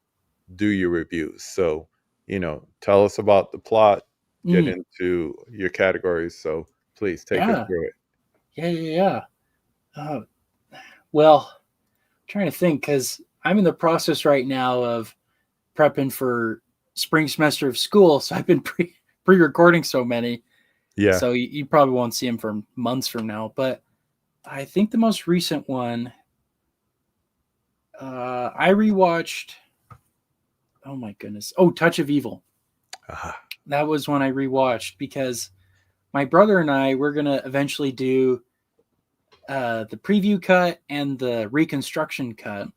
do your reviews. So, you know, tell us about the plot, get into your categories. So please take us through it. Yeah. Well, I'm trying to think because I'm in the process right now of prepping for spring semester of school. So I've been pre-recording so many. Yeah. So you probably won't see them for months from now. But I think the most recent one, I rewatched. Oh my goodness! Oh, Touch of Evil. That was one I rewatched because my brother and I were gonna eventually do the preview cut and the reconstruction cut.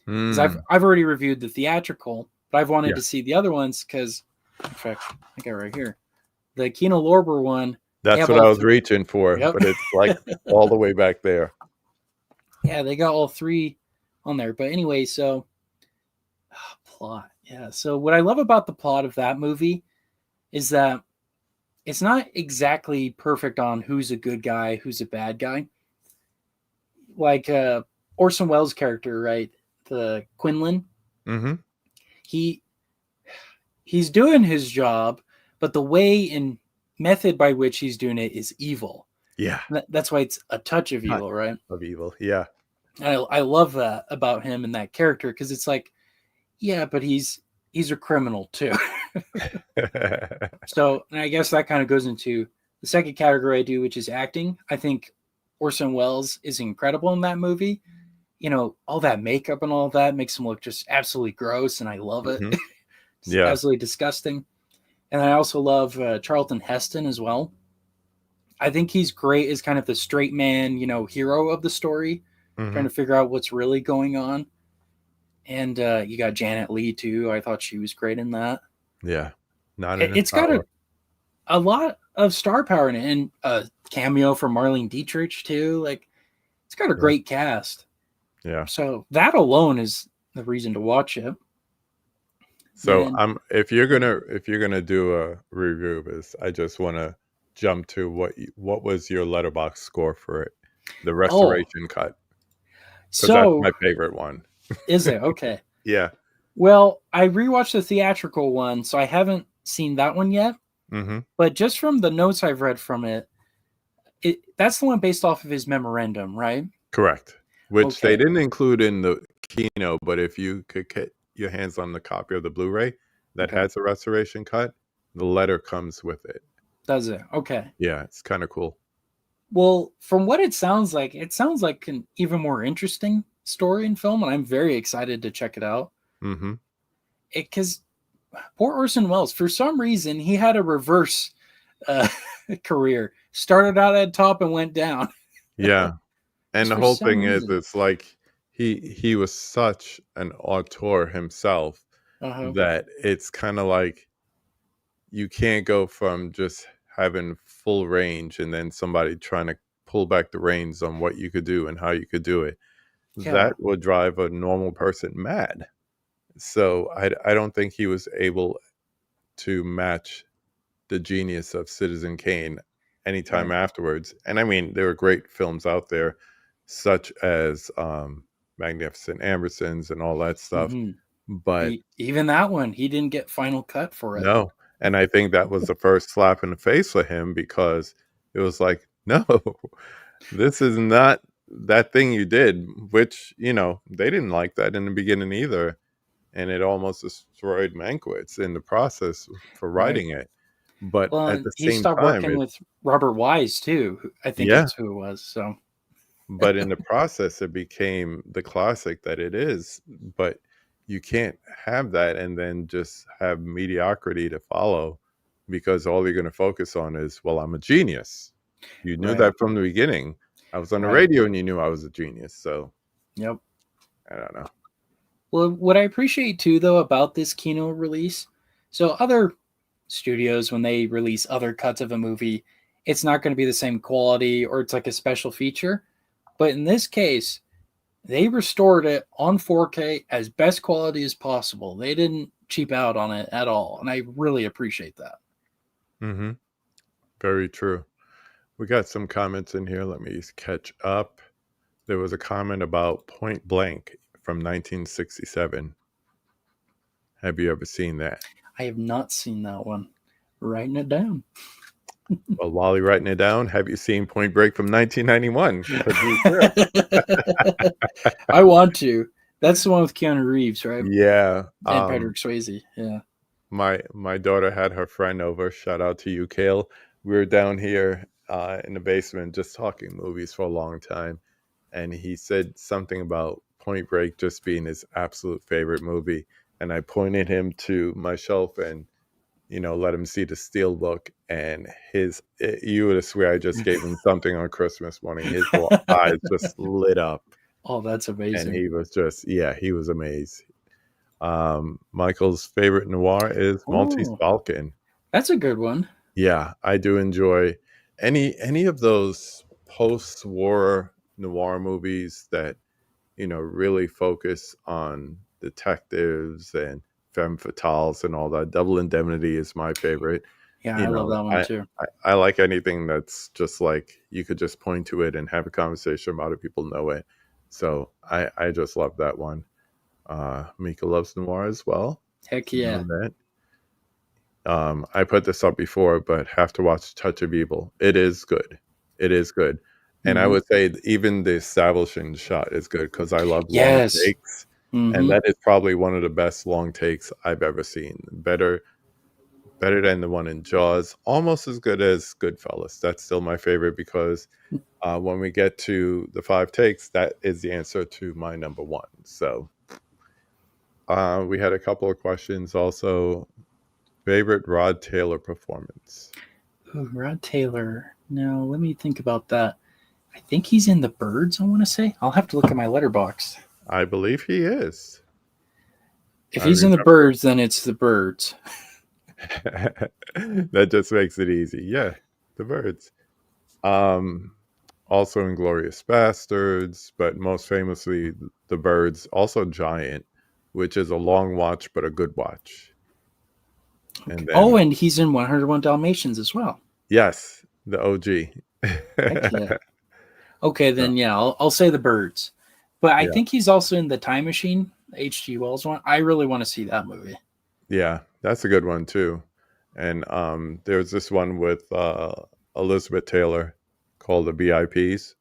Because I've already reviewed the theatrical, but I've wanted to see the other ones because, in fact, I got it right here. The Kino Lorber one. That's what I was reaching for, but it's like all the way back there. Yeah, they got all three on there. But anyway, so plot. Yeah. So what I love about the plot of that movie is that it's not exactly perfect on who's a good guy, who's a bad guy. Like Orson Welles' character, right? The Quinlan. Mm-hmm. He's doing his job, but the way and method by which he's doing it is evil. Yeah. That's why it's a touch of evil, right? Of evil, yeah. I love that about him and that character because it's like, yeah, but he's a criminal too. So, and I guess that kind of goes into the second category I do, which is acting. I think Orson Welles is incredible in that movie. You know, all that makeup and all that makes him look just absolutely gross, and I love it. Mhm. It's Yeah. absolutely disgusting. And I also love Charlton Heston as well. I think he's great as kind of the straight man, you know, hero of the story, trying Mhm. to figure out what's really going on. And you got Janet Leigh too. I thought she was great in that. Yeah. Not enough It's got power. a lot of star power in it, and a cameo from Marlene Dietrich too. Like, it's got a Yeah. great cast. Yeah. So that alone is the reason to watch it. So And if you're gonna do a review of this, I just want to jump to what was your letterbox score for it, the oh, restoration cut, because that's so my favorite one. is it okay? Yeah. Well, I rewatched the theatrical one, so I haven't seen that one yet. Mm-hmm. But just from the notes I've read from it, that's the one based off of his memorandum, right? Correct. Which they Okay. didn't include in the keynote, but if you could get your hands on the copy of the Blu-ray that Okay. has a restoration cut, the letter comes with it. Does it? Okay. Yeah, it's kind of cool. Well, from what it sounds like an even more interesting story and film, and I'm very excited to check it out. Mm-hmm. Because poor Orson Welles, for some reason, he had a reverse uh, career. Started out at top and went down. Yeah. And Just the for whole some thing is, reason. it's like he was such an auteur himself Uh-huh. that it's kind of like you can't go from just having full range and then somebody trying to pull back the reins on what you could do and how you could do it. Yeah. That would drive a normal person mad. So I don't think he was able to match the genius of Citizen Kane anytime Right. afterwards. And I mean, there are great films out there, such as Magnificent Ambersons and all that stuff. Mm-hmm. But Even that one, he didn't get final cut for it. no, and I think that was the first slap in the face for him, because it was like, no, this is not that thing you did, which, they didn't like that in the beginning either. And it almost destroyed Mankiewicz in the process for Right. writing it. But Well, at and the he same stopped time, working with Robert Wise too. I think yeah, it's who it was. So but in the process, it became the classic that it is. But you can't have that and then just have mediocrity to follow, because all you're going to focus on is, well, I'm a genius. You knew right. that from the beginning. I was on the Right. radio and you knew I was a genius. So Yep. I don't know. Well, what I appreciate too, though, about this Kino release, so other studios, when they release other cuts of a movie, it's not going to be the same quality or it's like a special feature. But in this case, they restored it on 4K as best quality as possible. They didn't cheap out on it at all. And I really appreciate that. Mm-hmm. Very true. We got some comments in here. Let me catch up. There was a comment about Point Blank from 1967. Have you ever seen that? I have not seen that one. Writing it down. Well, while you're writing it down, have you seen Point Break from 1991? Because you should. I want to. That's the one with Keanu Reeves, right? Yeah. And Patrick Swayze. Yeah. My daughter had her friend over. Shout out to you, Kale. We were down here in the basement just talking movies for a long time. And he said something about Point Break just being his absolute favorite movie. And I pointed him to my shelf and, let him see the Steelbook. And you would swear I just gave him something on Christmas morning. His eyes just lit up. Oh, that's And amazing. he was just, he was amazed. Michael's favorite noir is Maltese Oh, Falcon. that's a good one. Yeah, I do enjoy any of those post-war noir movies that really focus on detectives and femme fatales and all that. Double Indemnity is my favorite. Yeah, I love that one I, too. I like anything that's just like you could just point to it and have a conversation about it. People know it. So I just love that one. Mika loves noir as well. Heck You yeah. know that. I put this up before, but have to watch Touch of Evil. It is good. It is good. And I Mhm. would say even the establishing shot is good because I love long Yes. takes. And Hmm. that is probably one of the best long takes I've ever seen. Better. better than the one in Jaws. Almost as good as Goodfellas. That's still my favorite because when we get to the 5 takes, that is the answer to my number one. So we had a couple of questions also. Favorite Rod Taylor performance? Ooh, Rod Taylor. No, let me think about that. I think he's in The Birds, I want to say. I'll have to look at my letterbox. I believe he is. If he's in The Birds, then it's The Birds. That just makes it easy. Yeah, The Birds. Also Inglourious Bastards, but most famously The Birds. Also Giant, which is a long watch but a good watch. Okay. And then, and he's in 101 Dalmatians as well. Yes, the OG. Heck yeah. Okay, then yeah, I'll say The Birds. But I think he's also in The Time Machine, H.G. Wells one. I really want to see that movie. Yeah, that's a good one too. And there's this one with Elizabeth Taylor called The VIPs.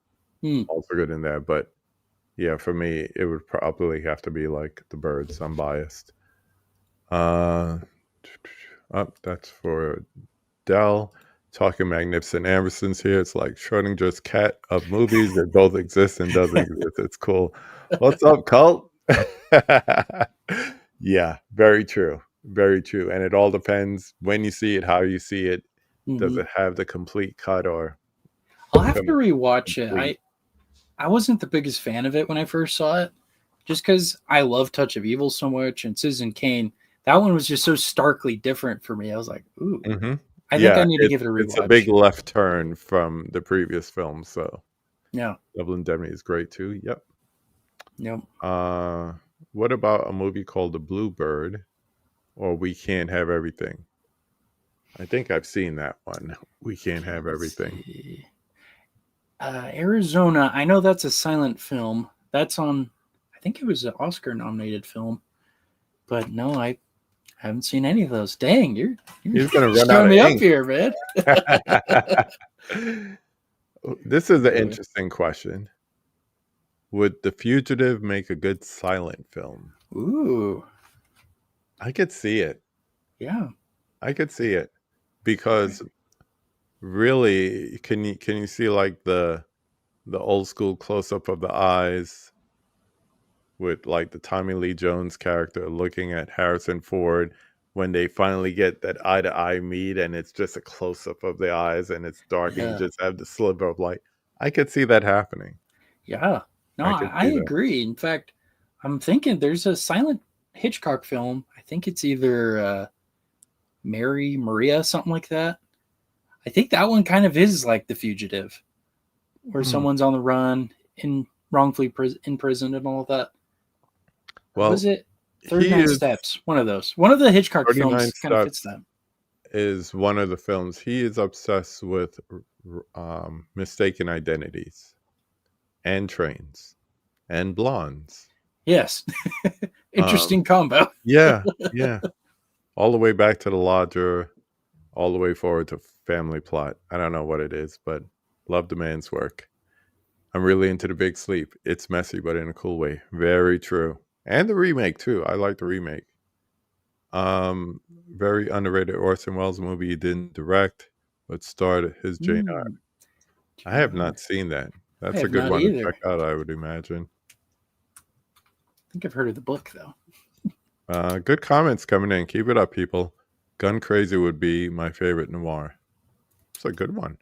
Also good in there. But yeah, for me, it would probably have to be like The Birds. I'm biased. That's for Dell. Talking Magnificent Ambersons here. It's like Schrodinger's cat of movies that both exist and doesn't exist. It's cool. What's up, cult? Yeah, very true. Very true. And it all depends when you see it, how you see it. Does it have the complete cut or? I'll have to rewatch it. I wasn't the biggest fan of it when I first saw it, just because I love Touch of Evil so much and Citizen Kane. That one was just so starkly different for me. I was like, ooh. Mm-hmm. I think I need to give it a rewatch. It's a big left turn from the previous film, so yeah. Double Indemnity is great too. Yep. Yep. What about a movie called The Bluebird or We Can't Have Everything? I think I've seen that one. We Can't Have Everything. Arizona. I know that's a silent film. That's on. I think it was an Oscar-nominated film, but no, I haven't seen any of those. Dang, you're gonna run out of me ink up here, man. This is an interesting question. Would The Fugitive make a good silent film? Ooh, I could see it. Yeah, I could see it because really, can you see like the old school close up of the eyes with like the Tommy Lee Jones character looking at Harrison Ford when they finally get that eye to eye meet and it's just a close up of the eyes and it's dark and you just have the sliver of light. I could see that happening. Yeah. No, I agree. In fact, I'm thinking there's a silent Hitchcock film. I think it's either Mary Maria, something like that. I think that one kind of is like The Fugitive, where someone's on the run and wrongfully imprisoned and all of that. Well, was it 39 Steps? One of those. One of the Hitchcock films kind of fits that. Is one of the films. He is obsessed with mistaken identities and trains and blondes. Yes. Interesting combo. Yeah. All the way back to The Lodger, all the way forward to Family Plot. I don't know what it is, but love the man's work. I'm really into The Big Sleep. It's messy, but in a cool way. Very true. And the remake too. I like the remake. Very underrated Orson Welles movie he didn't direct, but starred his Jane Eyre. I have not seen that. That's a good one to check out, I would imagine. I think I've heard of the book though. Good comments coming in. Keep it up, people. Gun Crazy would be my favorite noir. It's a good one.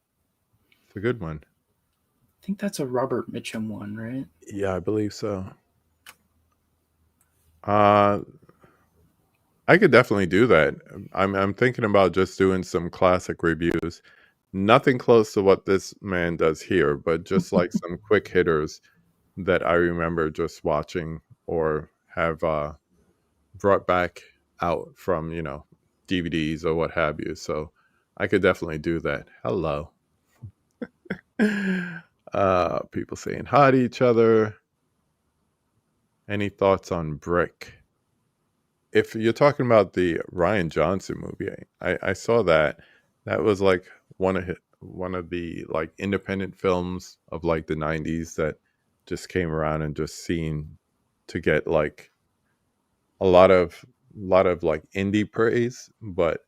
It's a good one. I think that's a Robert Mitchum one, right? Yeah, I believe so. I could definitely do that. I'm thinking about just doing some classic reviews. Nothing close to what this man does here, but just like some quick hitters that I remember just watching or have brought back out from, DVDs or what have you. So I could definitely do that. Hello. People saying hi to each other. Any thoughts on Brick? If you're talking about the Rian Johnson movie, I saw that. That was like one of the like independent films of like the 90s that just came around and just seemed to get like a lot of like indie praise, but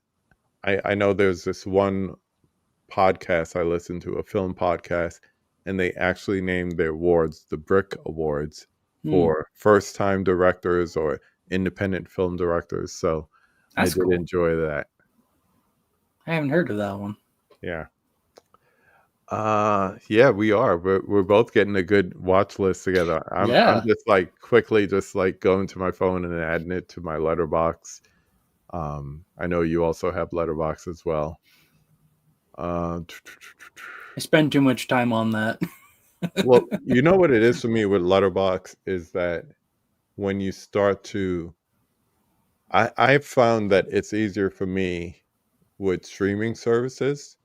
I know there's this one podcast I listen to, a film podcast, and they actually named their awards the Brick Awards for first time directors or independent film directors. So I That's did cool. enjoy that. I haven't heard of that one. Yeah. Yeah, we are. We're both getting a good watch list together. I'm just like quickly just like going to my phone and adding it to my letterbox. I know you also have letterbox as well. I spend too much time on that. Well, you know what it is for me with letterbox is that when you start to I've found that it's easier for me with streaming services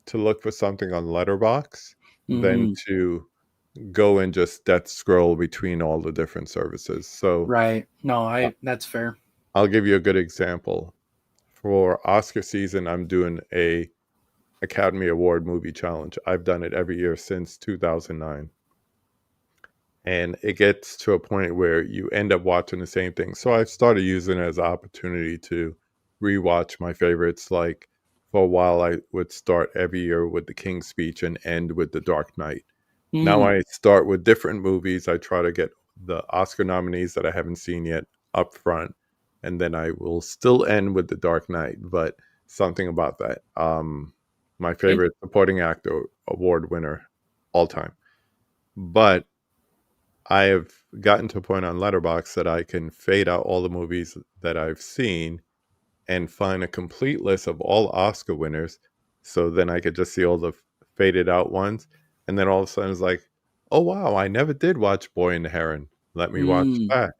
to look for something on letterbox than to go and just death scroll between all the different services. So right. No, that's fair. I'll give you a good example. For Oscar season, I'm doing a Academy Award movie challenge. I've done it every year since 2009. And it gets to a point where you end up watching the same thing. So I've started using it as an opportunity to rewatch my favorites. Like for a while, I would start every year with The King's Speech and end with The Dark Knight. Now I start with different movies. I try to get the Oscar nominees that I haven't seen yet up front. And then I will still end with The Dark Knight. But something about that. My favorite supporting actor award winner all time. But I have gotten to a point on Letterboxd that I can fade out all the movies that I've seen and find a complete list of all Oscar winners. So then I could just see all the faded out ones. And then all of a sudden it's like, oh, wow, I never did watch Boy and the Heron. Let me watch that.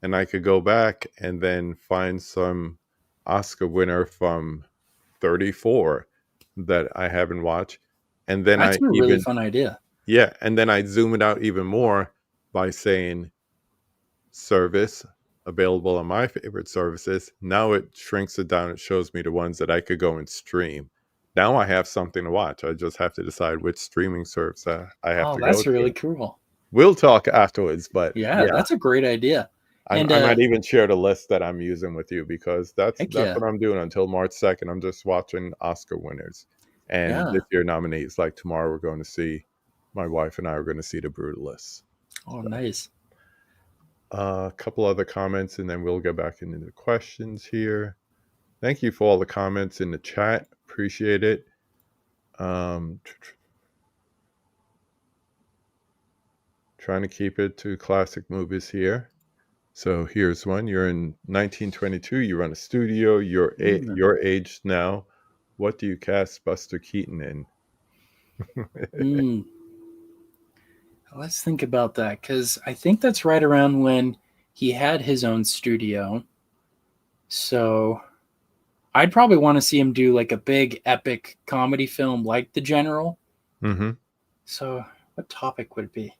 And I could go back and then find some Oscar winner from 34 that I haven't watched. And then That's a really fun idea. Yeah. And then I zoom it out even more by saying service available on my favorite services. Now it shrinks it down. It shows me the ones that I could go and stream. Now I have something to watch. I just have to decide which streaming service I have to go that's to. really cool. We'll talk afterwards, but yeah, that's a great idea. I might even share the list that I'm using with you because that's what I'm doing until March 2nd. I'm just watching Oscar winners and this year nominees. Like tomorrow, we're going to see, my wife and I are going to see The Brutalist. Oh, nice. A couple other comments, and then we'll go back into the questions here. Thank you for all the comments in the chat. Appreciate it. Trying to keep it to classic movies here. So here's one. You're in 1922. You run a studio. You're your age now. What do you cast Buster Keaton in? Let's think about that, because I think that's right around when he had his own studio. So I'd probably want to see him do like a big epic comedy film like The General. Mm-hmm. So what topic would it be?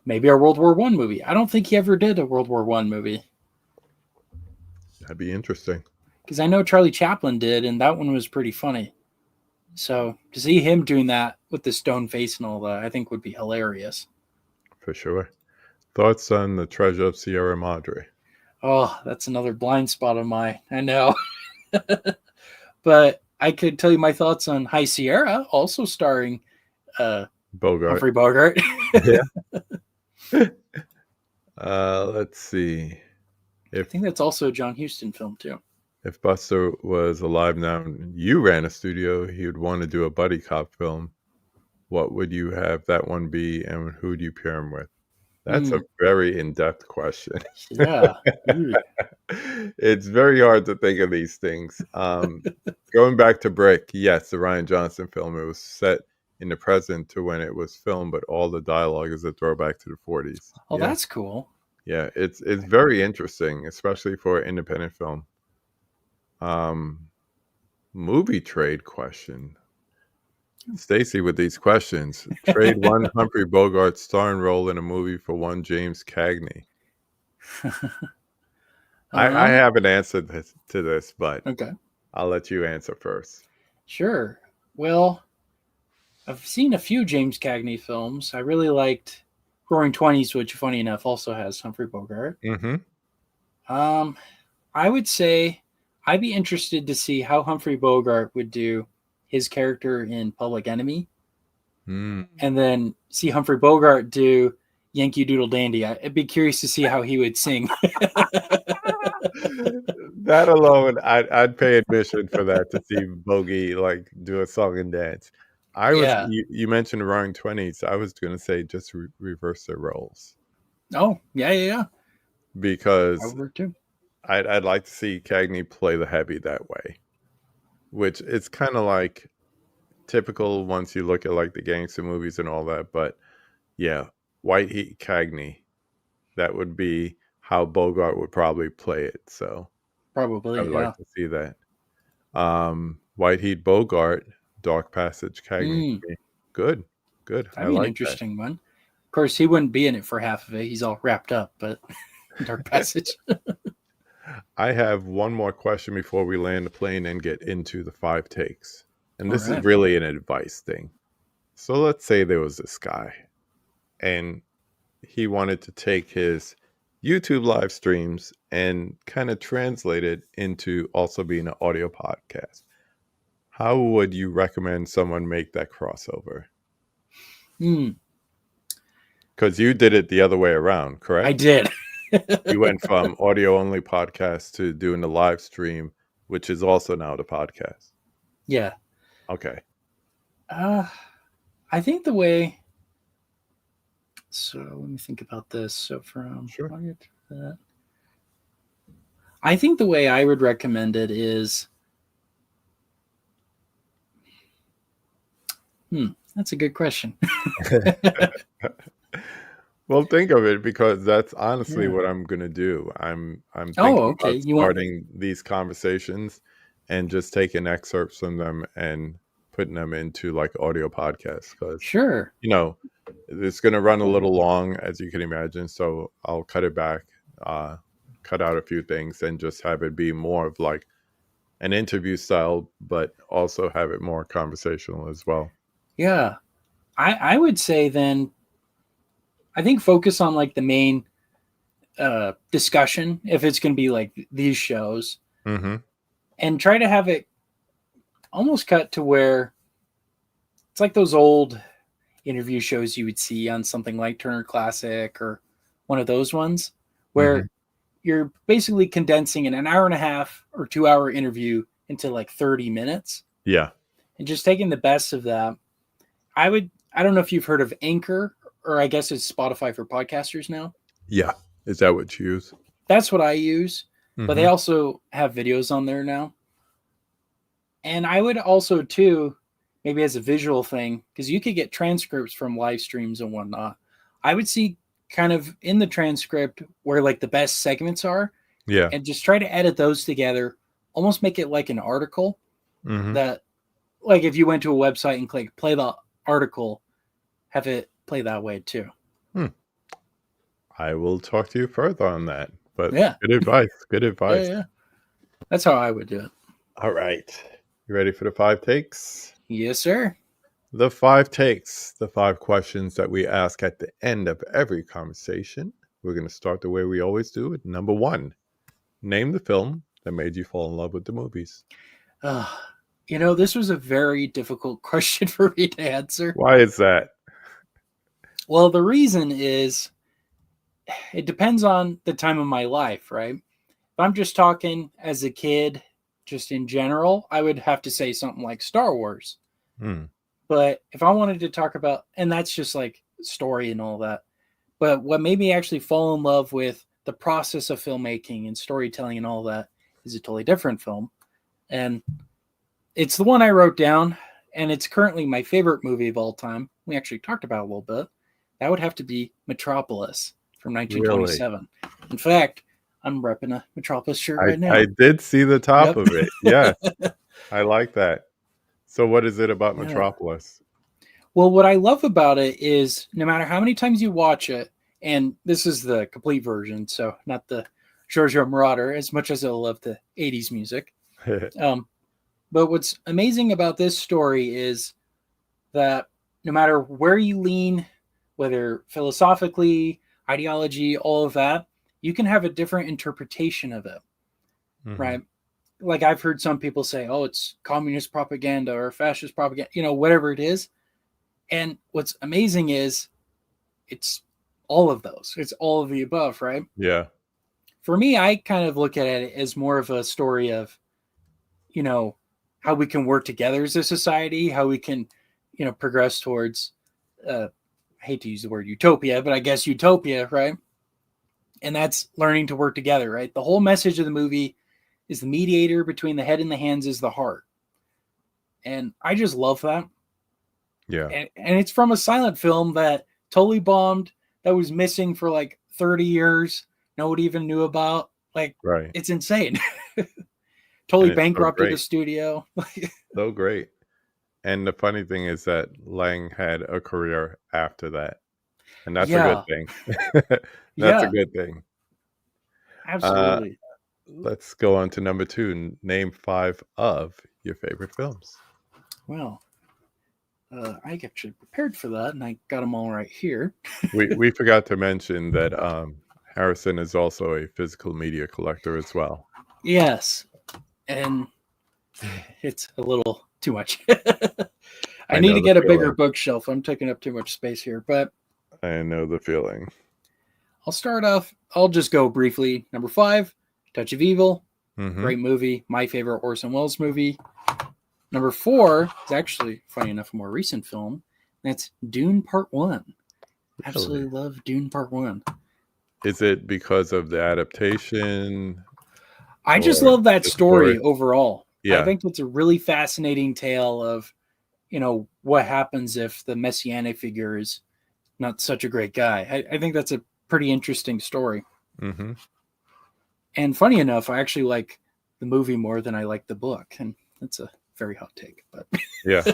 Maybe a World War I movie. I don't think he ever did a World War I movie. That'd be interesting. Because I know Charlie Chaplin did, and that one was pretty funny. So to see him doing that with the stone face and all that, I think would be hilarious. For sure. Thoughts on The Treasure of Sierra Madre? Oh, that's another blind spot of mine. I know. But I could tell you my thoughts on High Sierra, also starring Bogart. Humphrey Bogart. Yeah. Let's see. I think that's also a John Huston film too. If Buster was alive now and you ran a studio, he would want to do a buddy cop film. What would you have that one be, and who would you pair him with? That's a very in-depth question. Yeah. It's very hard to think of these things. Going back to Brick, yes, the Rian Johnson film, it was set in the present to when it was filmed, but all the dialogue is a throwback to the 40s. Oh, yeah. That's cool. Yeah, it's very interesting, especially for an independent film. Movie trade question. Stacy with these questions. Trade one Humphrey Bogart starring role in a movie for one James Cagney. I have an answer to this, but okay, I'll let you answer first. Sure. Well, I've seen a few James Cagney films. I really liked Roaring Twenties, which, funny enough, also has Humphrey Bogart. Mm-hmm. I would say I'd be interested to see how Humphrey Bogart would do his character in Public Enemy, and then see Humphrey Bogart do Yankee Doodle Dandy. I'd be curious to see how he would sing. That alone, I'd pay admission for that to see Bogey like do a song and dance. Yeah. You mentioned Roaring Twenties. I was going to say just reverse their roles Oh, yeah. because Over too. I'd like to see Cagney play the heavy that way, which it's kind of like typical once you look at like the gangster movies and all that. But yeah, White Heat Cagney, that would be how Bogart would probably play it. So Probably, I would yeah. like to see that. White Heat Bogart, Dark Passage Cagney. Good. That'd be an interesting one. Of course, he wouldn't be in it for half of it. He's all wrapped up, but Dark Passage. I have one more question before we land the plane and get into the 5 takes. And this is really an advice thing. So let's say there was this guy and he wanted to take his YouTube live streams and kind of translate it into also being an audio podcast. How would you recommend someone make that crossover? Because you did it the other way around, correct? I did. You went from audio only podcast to doing the live stream, which is also now the podcast. Yeah. Okay. I think the way. So let me think about this. So from I'll get to that. I think the way I would recommend it is. That's a good question. Well, think of it, because that's honestly what I'm going to do. I'm thinking about starting these conversations and just taking excerpts from them and putting them into like audio podcasts. Because you know, it's going to run a little long, as you can imagine. So I'll cut it back, cut out a few things, and just have it be more of like an interview style, but also have it more conversational as well. Yeah, I would say then. I think focus on like the main discussion if it's going to be like these shows, and try to have it almost cut to where it's like those old interview shows you would see on something like Turner Classic or one of those ones where you're basically condensing an hour and a half or 2 hour interview into like 30 minutes. Yeah. And just taking the best of that. I don't know if you've heard of Anchor, or I guess it's Spotify for podcasters now. Yeah. Is that what you use? That's what I use. But they also have videos on there now. And I would also, too, maybe as a visual thing, because you could get transcripts from live streams and whatnot. I would see kind of in the transcript where like the best segments are. Yeah. And just try to edit those together. Almost make it like an article that, like if you went to a website and click play the article, have it play that way too. I will talk to you further on that. But yeah, good advice. Good advice. Yeah. That's how I would do it. All right. You ready for the 5 takes? Yes, sir. The 5 takes, the 5 questions that we ask at the end of every conversation. We're going to start the way we always do it. Number 1, name the film that made you fall in love with the movies. You know, this was a very difficult question for me to answer. Why is that? Well, the reason is it depends on the time of my life, right? If I'm just talking as a kid, just in general, I would have to say something like Star Wars. But if I wanted to talk about, and that's just like story and all that, but what made me actually fall in love with the process of filmmaking and storytelling and all that is a totally different film. And it's the one I wrote down, and it's currently my favorite movie of all time. We actually talked about it a little bit. That would have to be Metropolis from 1927. Really? In fact, I'm repping a Metropolis shirt right now. I did see the top of it. Yeah, I like that. So what is it about Metropolis? Well, what I love about it is no matter how many times you watch it, and this is the complete version, so not the Giorgio Moroder, as much as I love the 80s music. But what's amazing about this story is that no matter where you lean, whether philosophically, ideology, all of that, you can have a different interpretation of it, right? Like I've heard some people say, oh, it's communist propaganda or fascist propaganda, whatever it is. And what's amazing is it's all of those. It's all of the above, right? Yeah. For me, I kind of look at it as more of a story of, how we can work together as a society, how we can, progress towards, I hate to use the word utopia, but I guess utopia, right? And that's learning to work together, right? The whole message of the movie is the mediator between the head and the hands is the heart. And I just love that. Yeah. And it's from a silent film that totally bombed, that was missing for like 30 years. Nobody even knew about. Like, right. It's insane. Totally bankrupted the studio. So great. And the funny thing is that Lang had a career after that. And that's a good thing. That's a good thing. Absolutely. Let's go on to number 2. Name 5 of your favorite films. Well, I actually prepared for that, and I got them all right here. we forgot to mention that Harrison is also a physical media collector as well. Yes. And it's a little too much. I need to get a bigger bookshelf. I'm taking up too much space here, but I know the feeling. I'll start off. I'll just go briefly. Number 5, Touch of Evil. Great movie. My favorite Orson Welles movie. Number 4 is actually, funny enough, a more recent film. That's Dune Part 1. Absolutely love Dune Part 1. Is it because of the adaptation? I just love that story overall. Yeah. I think it's a really fascinating tale of, what happens if the messianic figure is not such a great guy. I think that's a pretty interesting story. And funny enough, I actually like the movie more than I like the book. And that's a very hot take, but yeah.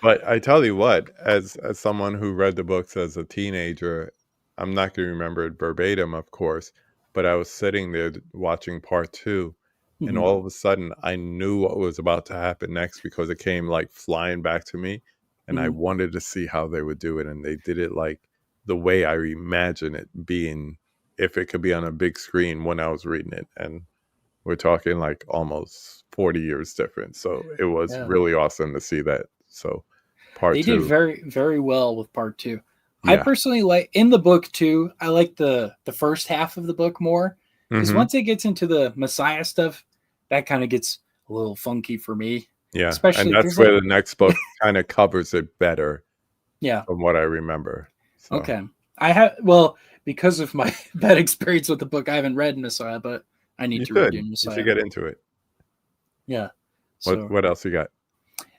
But I tell you what, as someone who read the books as a teenager, I'm not going to remember it verbatim, of course, but I was sitting there watching Part 2, and all of a sudden I knew what was about to happen next because it came like flying back to me, and I wanted to see how they would do it, and they did it like the way I imagine it being if it could be on a big screen when I was reading it. And we're talking like almost 40 years different. So it was really awesome to see that. So Part 2. They did very, very well with Part 2. Yeah. I personally like, in the book too, I like the first half of the book more. Because once it gets into the Messiah stuff, that kind of gets a little funky for me. Yeah. Especially, and that's where the next book kind of covers it better. Yeah. From what I remember. So. Okay. Because of my bad experience with the book, I haven't read Messiah, but I need to read Messiah. You should get into it. Yeah. What else you got?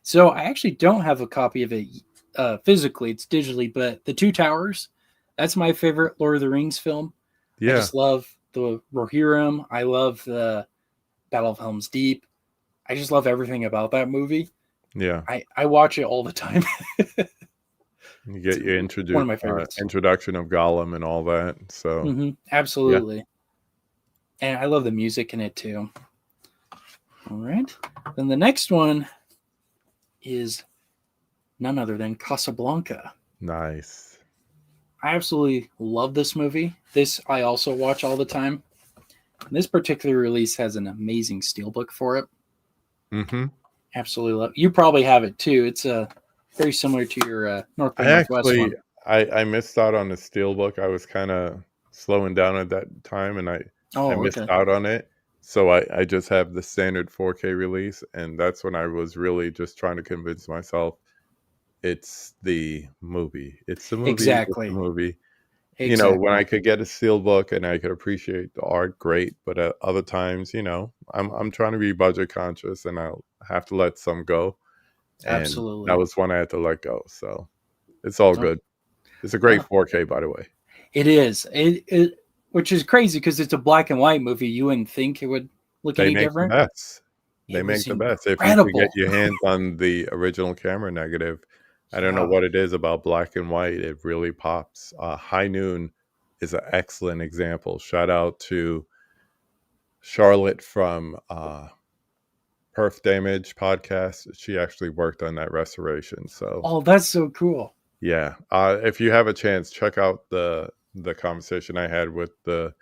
So I actually don't have a copy of it physically. It's digitally, but The Two Towers, that's my favorite Lord of the Rings film. Yeah. I just love the Rohirrim. I love the Battle of Helm's Deep. I just love everything about that movie. Yeah. I watch it all the time. You get your one of my favorites. Introduction of Gollum and all that. So absolutely. Yeah. And I love the music in it too. All right. Then the next one is none other than Casablanca. Nice. I absolutely love this movie. This I also watch all the time. And this particular release has an amazing steelbook for it. Absolutely love it. You probably have it too. It's very similar to your North by Northwest one. I missed out on the steelbook. I was kind of slowing down at that time, and I missed out on it. So I just have the standard 4K release, and that's when I was really just trying to convince myself it's the movie. It's the movie. Exactly. It's the movie. Exactly. When I could get a steelbook and I could appreciate the art, great. But at other times, I'm trying to be budget conscious, and I'll have to let some go. And absolutely. That was one I had to let go. So it's all good. It's a great 4K, by the way. It is. It which is crazy because it's a black and white movie. You wouldn't think it would look any different. They make the best. If you could get your hands on the original camera negative, I don't know what it is about black and white. It really pops. High Noon is an excellent example. Shout out to Charlotte from Perf Damage podcast. She actually worked on that restoration. So that's so cool. Yeah. If you have a chance, check out the conversation I had with the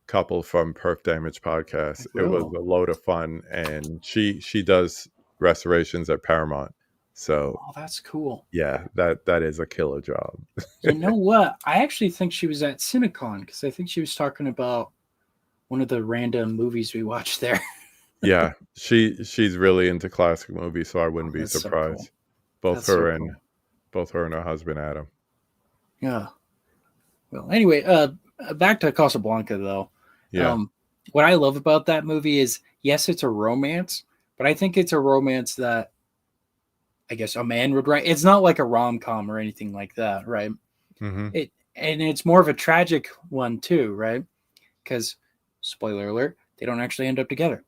couple from Perf Damage podcast. It was a load of fun, and she does restorations at Paramount. So that's cool. Yeah, that is a killer job. You know what? I actually think she was at Cinecon because I think she was talking about one of the random movies we watched there. Yeah, she's really into classic movies, so I wouldn't be surprised. So cool. Both her and her husband Adam. Yeah. Well, anyway, back to Casablanca though. Yeah. What I love about that movie is, yes, it's a romance, but I think it's a romance that I guess a man would write. It's not like a rom-com or anything like that, right? Mm-hmm. And it's more of a tragic one too, right? Because, spoiler alert, they don't actually end up together.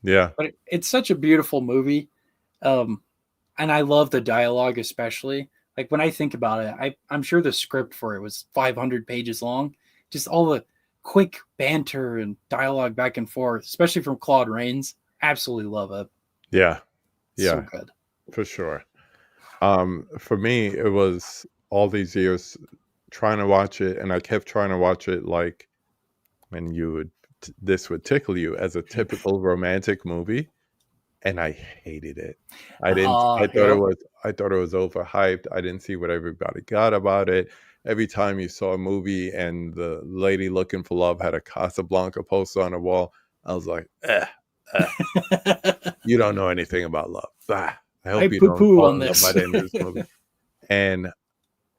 Yeah. But it's such a beautiful movie. And I love the dialogue, especially. Like, when I think about it, I'm sure the script for it was 500 pages long. Just all the quick banter and dialogue back and forth, especially from Claude Rains. Absolutely love it. Yeah. Yeah. So good. For sure. For me, it was all these years trying to watch it, and I kept trying to watch it like, and this would tickle you, as a typical romantic movie, and I hated it. I thought it was overhyped. I didn't see what everybody got about it. Every time you saw a movie and the lady looking for love had a Casablanca poster on the wall, I was like, you don't know anything about love. I hope you don't fall in love by the end of this movie. And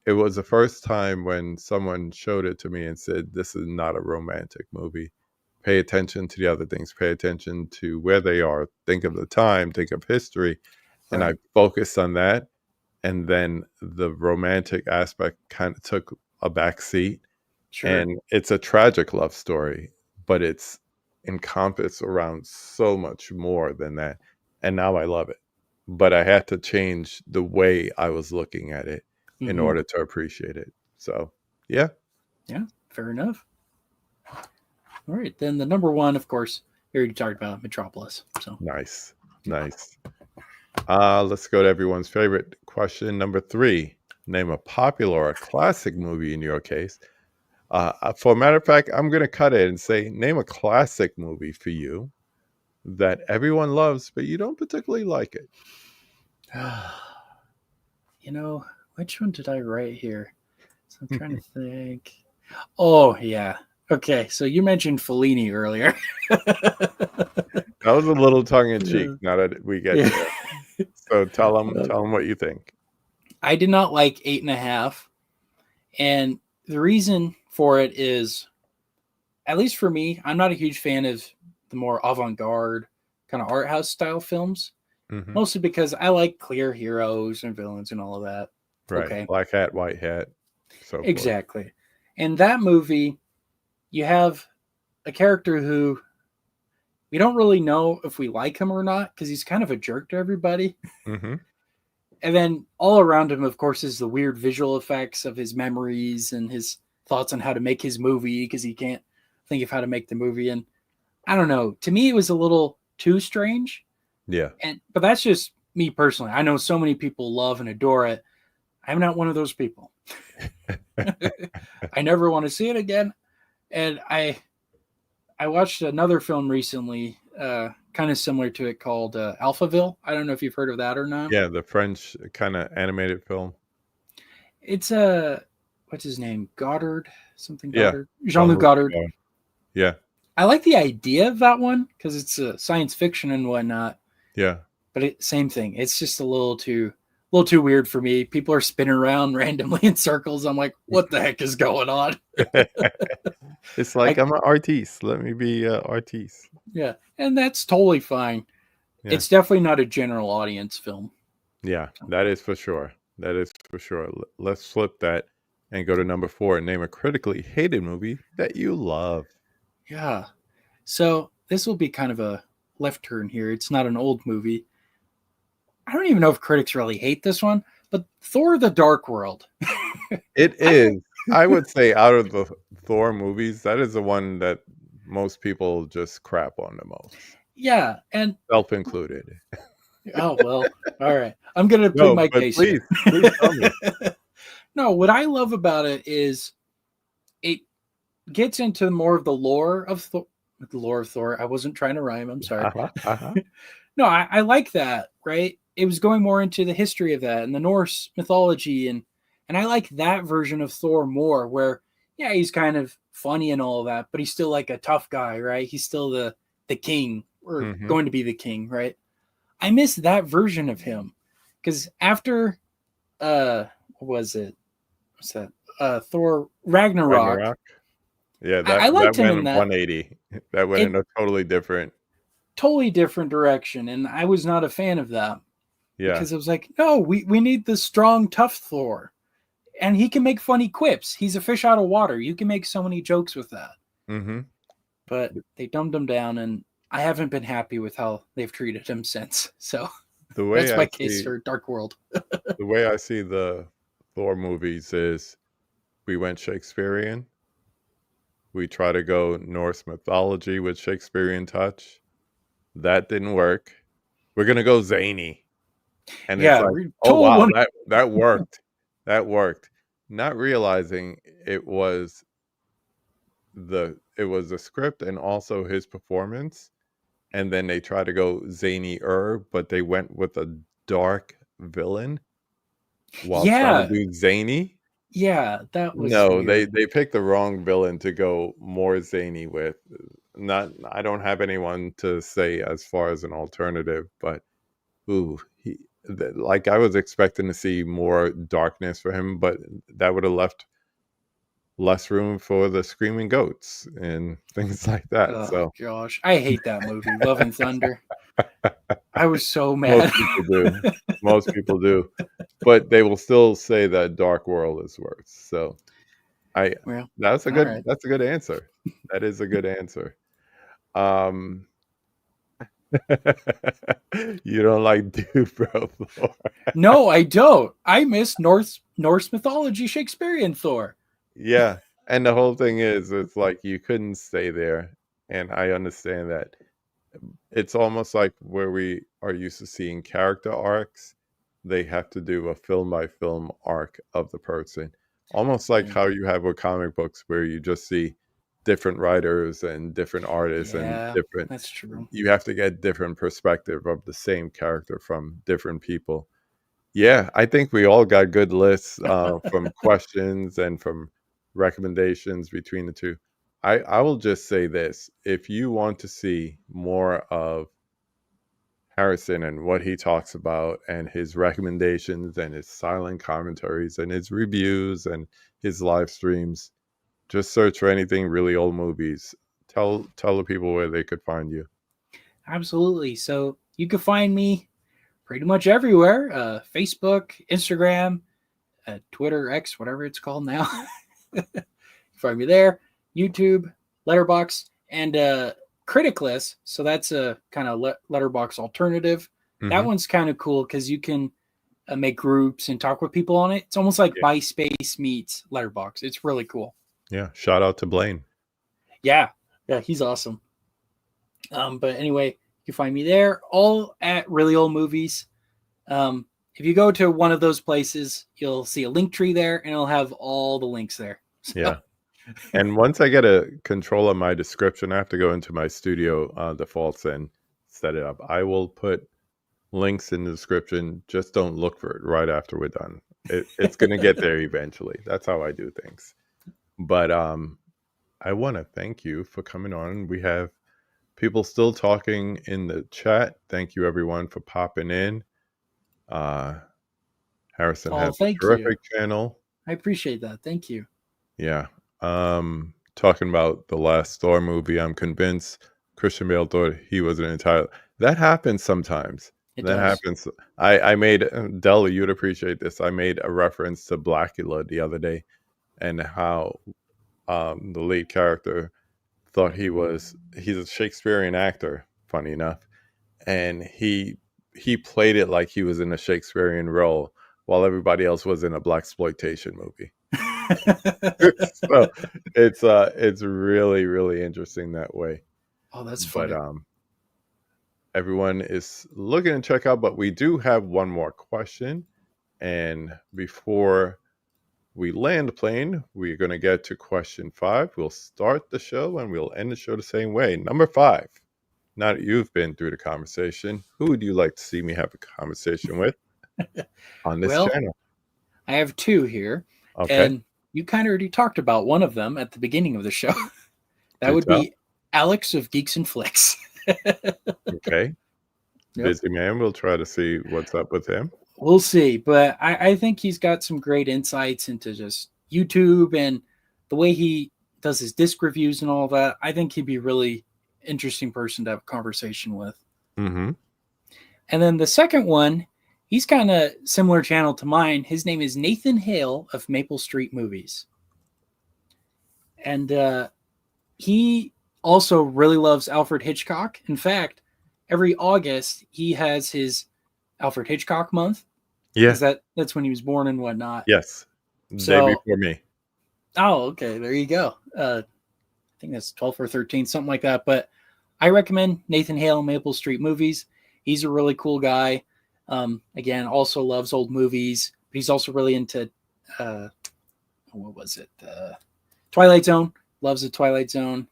it was the first time when someone showed it to me and said, this is not a romantic movie. Pay attention to the other things. Pay attention to where they are. Think of the time. Think of history. Right. And I focused on that. And then the romantic aspect kind of took a back seat. Sure. And it's a tragic love story, but it's encompassed around so much more than that. And now I love it. But I had to change the way I was looking at it in order to appreciate it. So, yeah. Yeah, fair enough. All right. Then the number one, of course, we already talked about Metropolis. So Nice. Let's go to everyone's favorite question. Number 3. Name a popular or a classic movie in your case. For a matter of fact, I'm going to cut it and say, name a classic movie for you that everyone loves, but you don't particularly like it. You know, which one did I write here? So I'm trying to think. Oh, yeah. Okay, so you mentioned Fellini earlier. That was a little tongue-in-cheek, now that we get there. So tell them what you think. I did not like 8.5. And the reason for it is, at least for me, I'm not a huge fan of the more avant-garde kind of art house style films. Mostly because I like clear heroes and villains and all of that. Right. Okay. Black hat, white hat. So exactly. Forth. In that movie, you have a character who we don't really know if we like him or not, because he's kind of a jerk to everybody. And then all around him, of course, is the weird visual effects of his memories and his thoughts on how to make his movie, because he can't think of how to make the movie. And I don't know. To me, it was a little too strange. Yeah. But that's just me personally. I know so many people love and adore it. I'm not one of those people. I never want to see it again. And I watched another film recently, kind of similar to it, called Alphaville. I don't know if you've heard of that or not. Yeah, the French kind of animated film. It's what's his name? Goddard? Something Goddard? Yeah. Jean-Luc Goddard. Yeah. I like the idea of that one because it's science fiction and whatnot. Yeah. But same thing. It's just a little too weird for me. People are spinning around randomly in circles. I'm like, what the heck is going on? It's like, I'm an artiste. Let me be an artiste. Yeah. And that's totally fine. Yeah. It's definitely not a general audience film. Yeah, that is for sure. Let's flip that and go to number 4 and name a critically hated movie that you love. Yeah. So this will be kind of a left turn here. It's not an old movie. I don't even know if critics really hate this one, but Thor: The Dark World. It is. I would say out of the Thor movies, that is the one that most people just crap on the most. Yeah, and self included. Oh well, all right. I'm gonna plead my case. Please tell me. No, what I love about it is gets into more of the lore of Thor. The lore of Thor. I wasn't trying to rhyme. I'm sorry. No, I like that. Right. It was going more into the history of that and the Norse mythology, and I like that version of Thor more. Where yeah, he's kind of funny and all of that, but he's still like a tough guy, right? He's still the king, or going to be the king, right? I miss that version of him because after what was it? What's that? Thor Ragnarok. Yeah, I that liked him went in that. 180. That went in a totally different Direction, and I was not a fan of that Yeah. because I was like, no, we need the strong, tough Thor, and he can make funny quips. He's a fish out of water. You can make so many jokes with that. Mm-hmm. But they dumbed him down, and I haven't been happy with how they've treated him since. So that's my case for Dark World. The way I see the Thor movies is we went Shakespearean. We try to go Norse mythology with Shakespearean touch. That didn't work. We're going to go zany. And it's like, oh, wow, that worked. That worked. Not realizing it was the script and also his performance. And then they try to go zany-er, but they went with a dark villain while trying to do zany. Yeah, that was No, weird. they picked the wrong villain to go more zany with. I don't have anyone to say as far as an alternative, but like I was expecting to see more darkness for him, but that would have left less room for the screaming goats and things like that. Oh so gosh, I hate that movie, Love and Thunder. I was so mad. Most people do, but they will still say that Dark World is worse. So that's a good answer. That is a good answer. You don't like Dude Bro Thor? No, I don't. I miss Norse mythology, Shakespearean Thor. Yeah, and the whole thing is, it's like you couldn't stay there, and I understand that. It's almost like where we are used to seeing character arcs, they have to do a film by film arc of the person. Almost like how you have with comic books where you just see different writers and different artists and different. That's true. You have to get different perspective of the same character from different people. Yeah, I think we all got good lists from questions and from recommendations between the two. I will just say this. If you want to see more of Harrison and what he talks about and his recommendations and his silent commentaries and his reviews and his live streams, just search for anything Really Old Movies. Tell the people where they could find you. Absolutely. So you can find me pretty much everywhere. Facebook, Instagram, Twitter, X, whatever it's called now. You can find me there. YouTube, Letterboxd, and Criticless. So that's a kind of Letterboxd alternative. Mm-hmm. That one's kind of cool because you can make groups and talk with people on it. It's almost like MySpace meets Letterboxd. It's really cool. Yeah. Shout out to Blaine. Yeah, he's awesome. But anyway, you can find me there, all at Really Old Movies. If you go to one of those places, you'll see a link tree there, and it'll have all the links there. So. Yeah. And once I get a control of my description, I have to go into my studio defaults and set it up. I will put links in the description. Just don't look for it right after we're done. It's going to get there eventually. That's how I do things. But I want to thank you for coming on. We have people still talking in the chat. Thank you, everyone, for popping in. Harrison has a terrific channel. I appreciate that. Thank you. Yeah. Talking about the last Thor movie, I'm convinced Christian Bale thought he was an entire. That happens sometimes. Happens. I made Della, you'd appreciate this. I made a reference to Blackula the other day, and how the lead character thought he's a Shakespearean actor. Funny enough, and he played it like he was in a Shakespearean role, while everybody else was in a blaxploitation movie. So it's really, really interesting that way. Oh, that's funny. But everyone is looking to check out, but we do have one more question, and before we land the plane, we're going to get to question 5. We'll start the show and we'll end the show the same way. Number 5. Now that you've been through the conversation, who would you like to see me have a conversation with on this channel? I have 2 here. Okay. And you kind of already talked about one of them at the beginning of the show. That Do would tell. be Alex of Geeks and Flicks. Okay. Yep. Busy man. We'll try to see what's up with him. We'll see. But I think he's got some great insights into just YouTube and the way he does his disc reviews and all that. I think he'd be a really interesting person to have a conversation with. Mm-hmm. And then the second one, he's kind of similar channel to mine. His name is Nathan Hale of Maple Street Movies. And he also really loves Alfred Hitchcock. In fact, every August, he has his Alfred Hitchcock month. Yeah. That's when he was born and whatnot. Yes. The day before me. Oh, okay. There you go. I think that's 12th or 13th, something like that. But I recommend Nathan Hale, Maple Street Movies. He's a really cool guy. Again, also loves old movies. But he's also really into, what was it? Twilight Zone. Loves the Twilight Zone.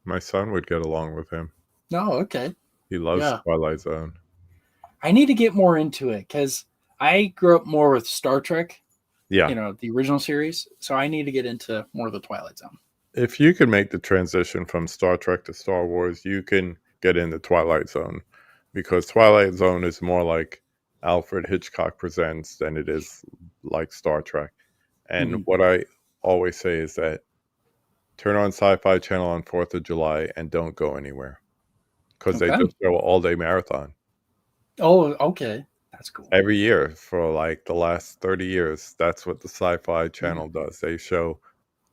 My son would get along with him. Oh, okay. He loves Twilight Zone. I need to get more into it because I grew up more with Star Trek. Yeah. You know, the original series. So I need to get into more of the Twilight Zone. If you can make the transition from Star Trek to Star Wars, you can get into Twilight Zone, because Twilight Zone is more like Alfred Hitchcock Presents than it is like Star Trek. And what I always say is that turn on Sci-Fi Channel on 4th of July and don't go anywhere, because they just show an all-day marathon. Oh, okay. That's cool. Every year for like the last 30 years, that's what the Sci-Fi Channel does. They show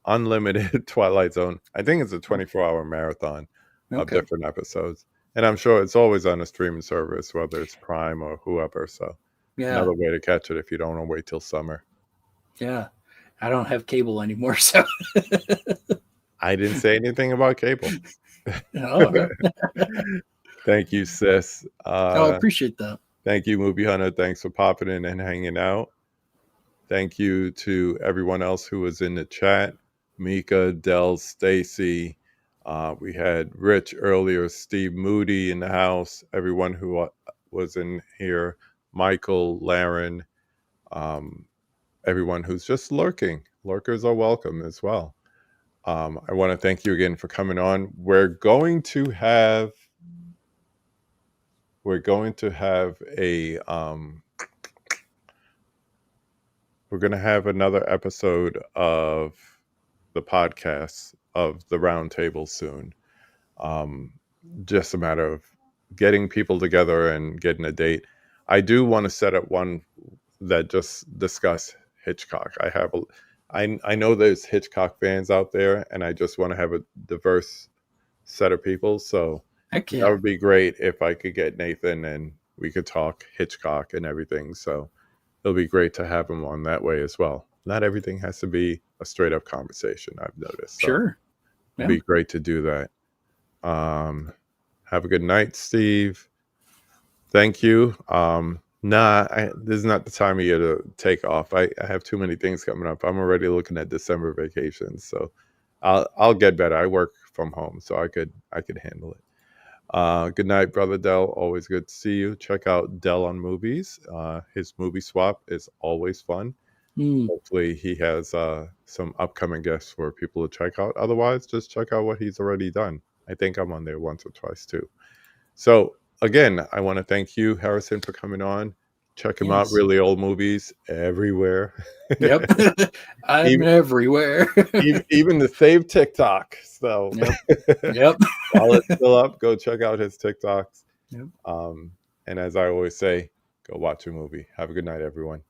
unlimited Twilight Zone. I think it's a 24-hour marathon of different episodes. And I'm sure it's always on a streaming service, whether it's Prime or whoever. So another way to catch it if you don't want to wait till summer. Yeah. I don't have cable anymore, so I didn't say anything about cable. Oh, Thank you, sis. I appreciate that. Thank you, Movie Hunter. Thanks for popping in and hanging out. Thank you to everyone else who was in the chat. Mika, Del, Stacy. We had Rich earlier, Steve Moody in the house, everyone who was in here, Michael, Laren, everyone who's just lurking. Lurkers are welcome as well. I want to thank you again for coming on. We're going to have a we're going to have another episode of the podcast of the round table soon. Just a matter of getting people together and getting a date. I do want to set up one that just discuss Hitchcock. I know there's Hitchcock fans out there, and I just want to have a diverse set of people. So that would be great if I could get Nathan and we could talk Hitchcock and everything. So it'll be great to have him on that way as well. Not everything has to be a straight up conversation, I've noticed. So sure. It'd be great to do that. Have a good night, Steve. Thank you. This is not the time of year to take off. I have too many things coming up. I'm already looking at December vacations, so I'll get better. I work from home, so I could handle it. Good night, brother Dell. Always good to see you. Check out Dell on Movies. His movie swap is always fun. Hopefully he has some upcoming guests for people to check out. Otherwise, just check out what he's already done. I think I'm on there once or twice too. So again, I want to thank you, Harrison, for coming on. Check him out. Really Old Movies everywhere. Yep. I'm everywhere. even the save TikTok. So yep. While it's still up, go check out his TikToks. Yep. And as I always say, go watch a movie. Have a good night, everyone.